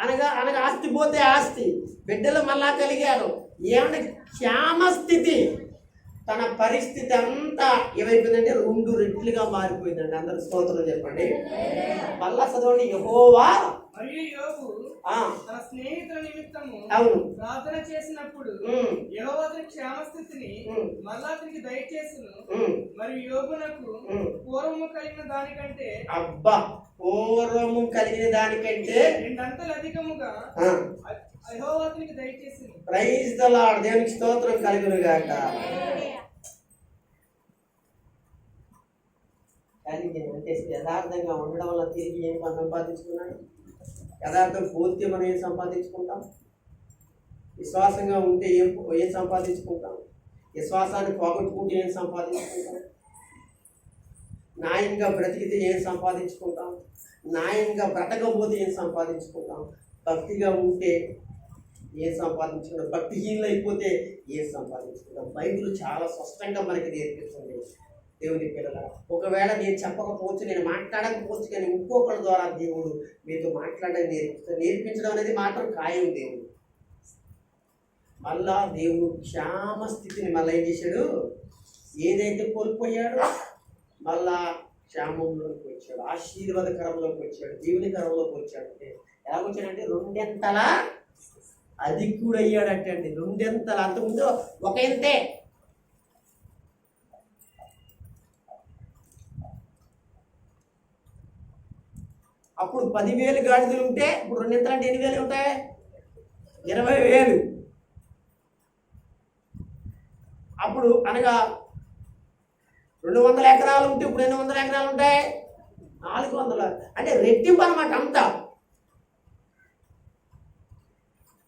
అనగా ఆస్తి పోతే ఆస్తి, బిడ్డలు మళ్ళా కలిగారు, ఏమన్నా క్షేమస్థితి, తన పరిస్థితి అంతా ఏమైపోయిందంటే 2 రెట్లుగా మారిపోయిందండి. అందరు స్తోత్రం చెప్పండి. మళ్ళా చదవండి. యెహోవా తన స్నేహితుల నిమిత్తము అవును ప్రార్థన చేసినప్పుడు యెహోవా అతని క్షేమస్థితిని మళ్ళా అతనికి దయచేసును. మరియు యోబునకు పూర్వము కలిగిన దానికంటే పూర్వము కలిగిన దానికంటే 2 అంతలు అధికముగా యెహోవా అతనికి దయచేసును. Praise the lord. దేవునికి స్తోత్రం కలుగును గాక. కానీ యథార్థంగా ఉండడం వల్ల తిరిగి ఏం సంపాదించుకున్నాడు? యథార్థం పోతే మనం ఏం సంపాదించుకుంటాం? విశ్వాసంగా ఉంటే ఏం సంపాదించుకుంటాం? విశ్వాసాన్ని పోగొట్టుకుంటే ఏం సంపాదించుకుంటాం? న్యాయంగా బ్రతికితే ఏం సంపాదించుకుంటాం? న్యాయంగా బ్రతకపోతే ఏం సంపాదించుకుంటాం? భక్తిగా ఉంటే ఏం సంపాదించుకుంటాం, భక్తిహీనులు అయిపోతే ఏం సంపాదించుకుంటాం. బైబిల్ చాలా స్పష్టంగా మనకి నేర్పిస్తుంది. దేవుని పిల్లల, ఒకవేళ నేను చెప్పకపోవచ్చు, నేను మాట్లాడకపోవచ్చు, కానీ ఇంకొకరి ద్వారా దేవుడు మీతో మాట్లాడడం నేర్పించడం అనేది మాత్రం ఖాయం. దేవుడు మళ్ళా దేవుడు క్షేమ స్థితిని మళ్ళీ ఏం చేశాడు, ఏదైతే కోల్పోయాడో మళ్ళా క్షేమంలోకి వచ్చాడు, ఆశీర్వాదకరంలోకి వచ్చాడు, దేవుని కరంలోకి వచ్చాడు. అంటే ఎలా వచ్చాడంటే రెండెంతల అధికుడు అయ్యాడంటే అండి. రెండెంతల, అంతకుముందు ఒక ఎంతే. అప్పుడు 10,000 గాడిదలు ఉంటే ఇప్పుడు రెండింతలు అంటే ఎన్ని వేలు ఉంటాయి? 20,000. అప్పుడు అనగా 200 ఎకరాలు ఉంటే ఇప్పుడు ఎన్ని 100 ఎకరాలు ఉంటాయి? 400. అంటే రెట్టింపు అనమాట అంతా.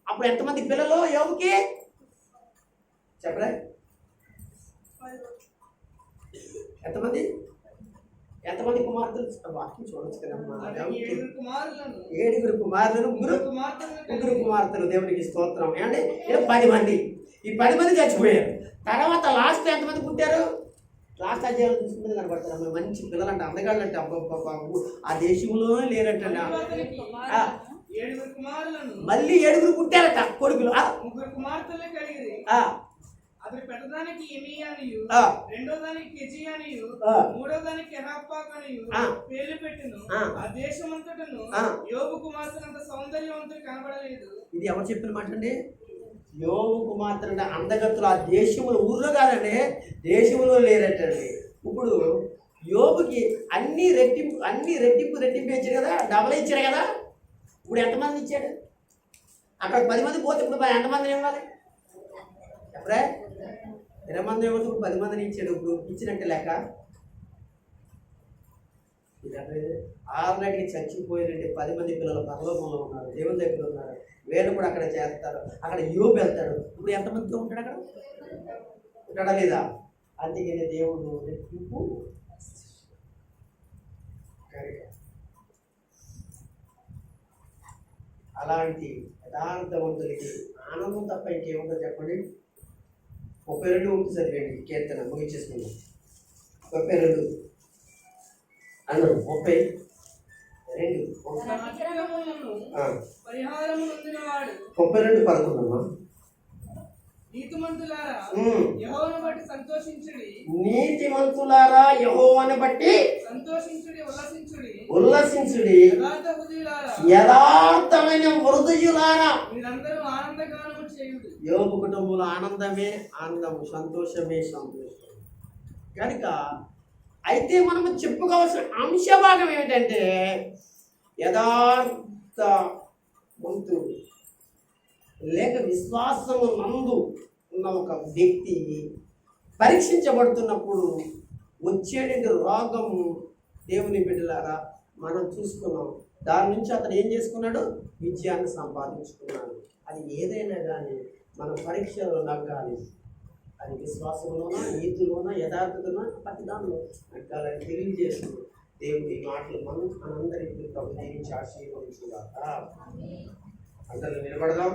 అప్పుడు ఎంతమంది పిల్లలు యోగుకి చెప్పరా? ఎంతమంది కుమార్తెలు? వాక్యం చూడొచ్చు కదమ్మా. 7 కుమారులను 7 కుమారులను, 3 కుమార్తెలు. దేవునికి స్తోత్రం. అంటే 10 మంది. ఈ 10 మంది చచ్చిపోయారు. తర్వాత లాస్ట్ ఎంతమంది పుట్టారు? లాస్ట్ అధ్యాయంలో చూసుకుంటే కనబడతారు. మంచి పిల్లలు అంటే, అందగాళ్ళు అంటే అబ్బాబు ఆ దేశంలోనే లేరటండి. 7 కుమారులను మళ్ళీ 7 పుట్టారట కొడుకులు. 3 కుమార్తెలు కలిగిరి. అతడు పెద్దదానికి ఎమియానియు, రెండో దానికి కెజియానియు, మూడో దానికి ఎరాపాకనియు పేర్లు పెట్టెను. ఆ దేశమంతటను యోబు కుమార్తెనంత సౌందర్యవంతుడు కనబడలేదు. ఇది ఎవరు చెప్పిన మాట అండి? యోబు కుమార్తె అంటే అందగత్తులు ఆ దేశంలో, ఊర్లో కాదండి, దేశంలో లేరటండి. ఇప్పుడు యోబుకి అన్ని రెట్టింపు ఇచ్చాడు కదా, డబల్ ఇచ్చాడు కదా. ఇప్పుడు ఎంతమంది ఇచ్చాడు? అక్కడ 10 మంది పోతే ఇప్పుడు ఎంతమందిని ఇవ్వాలి? ఎప్పుడే 20 మంది ఇవ్వదు, 10 మందిని ఇచ్చాడు. ఇప్పుడు ఇచ్చినట్టు లెక్క. ఆల్రెడీ చచ్చిపోయినట్టు 10 మంది పిల్లలు పరలోకంలో ఉన్నారు, దేవుని దగ్గర ఉన్నారు. వీళ్ళు కూడా అక్కడ చేస్తారు. అక్కడ యోబు వెళ్తాడు. ఇప్పుడు ఎంతమందితో ఉంటాడు? అక్కడ ఉంటాడా లేదా? అందుకనే దేవుడు రెట్టింపు. అలాంటి యథార్థవంతులకి ఆనందం తప్ప ఇంకేముందో చెప్పండి. 32 ఉంటుంది చదివేండి, కీర్తన ముగించేసుకుందాం. 32 అన్నాడు. 32 పరిహారము నొందినవాడు 32:11. నీతిమంతులారా యెహోవాను బట్టి సంతోషించుడి. నీతిమంతులారా యెహోవాను బట్టి సంతోషించుడి, ఉల్లసించుడి. యథార్థ యథార్థమైన హృదయులారా మీరందరూ ఆనందగానము చేయుడి. యోబు కుటుంబంలో ఆనందమే ఆనందము, సంతోషమే సంతోషం. కనుక అయితే మనము చెప్పుకోవాల్సిన అంశ భాగం ఏమిటంటే, యథార్థవంతుడు లేక విశ్వాసము నందు ఉన్న ఒక వ్యక్తి పరీక్షించబడుతున్నప్పుడు వచ్చేటువంటి రోగము, దేవుని బిడ్డలారా మనం చూసుకున్నాం. దాని నుంచి అతను ఏం చేసుకున్నాడు? విజయాన్ని సంపాదించుకున్నాడు. అది ఏదైనా కానీ మన పరీక్షలో నగ్గాలి. అది విశ్వాసంలోనా, నీతిలోనా, యథార్థతనా, ప్రతి దానిలో నగ్గాలని తెలియజేస్తుంది. దేవుడి మాటలు మనందరికీ దీవించి ఆశీర్వదించుగాక. అందరూ నిలబడదాం.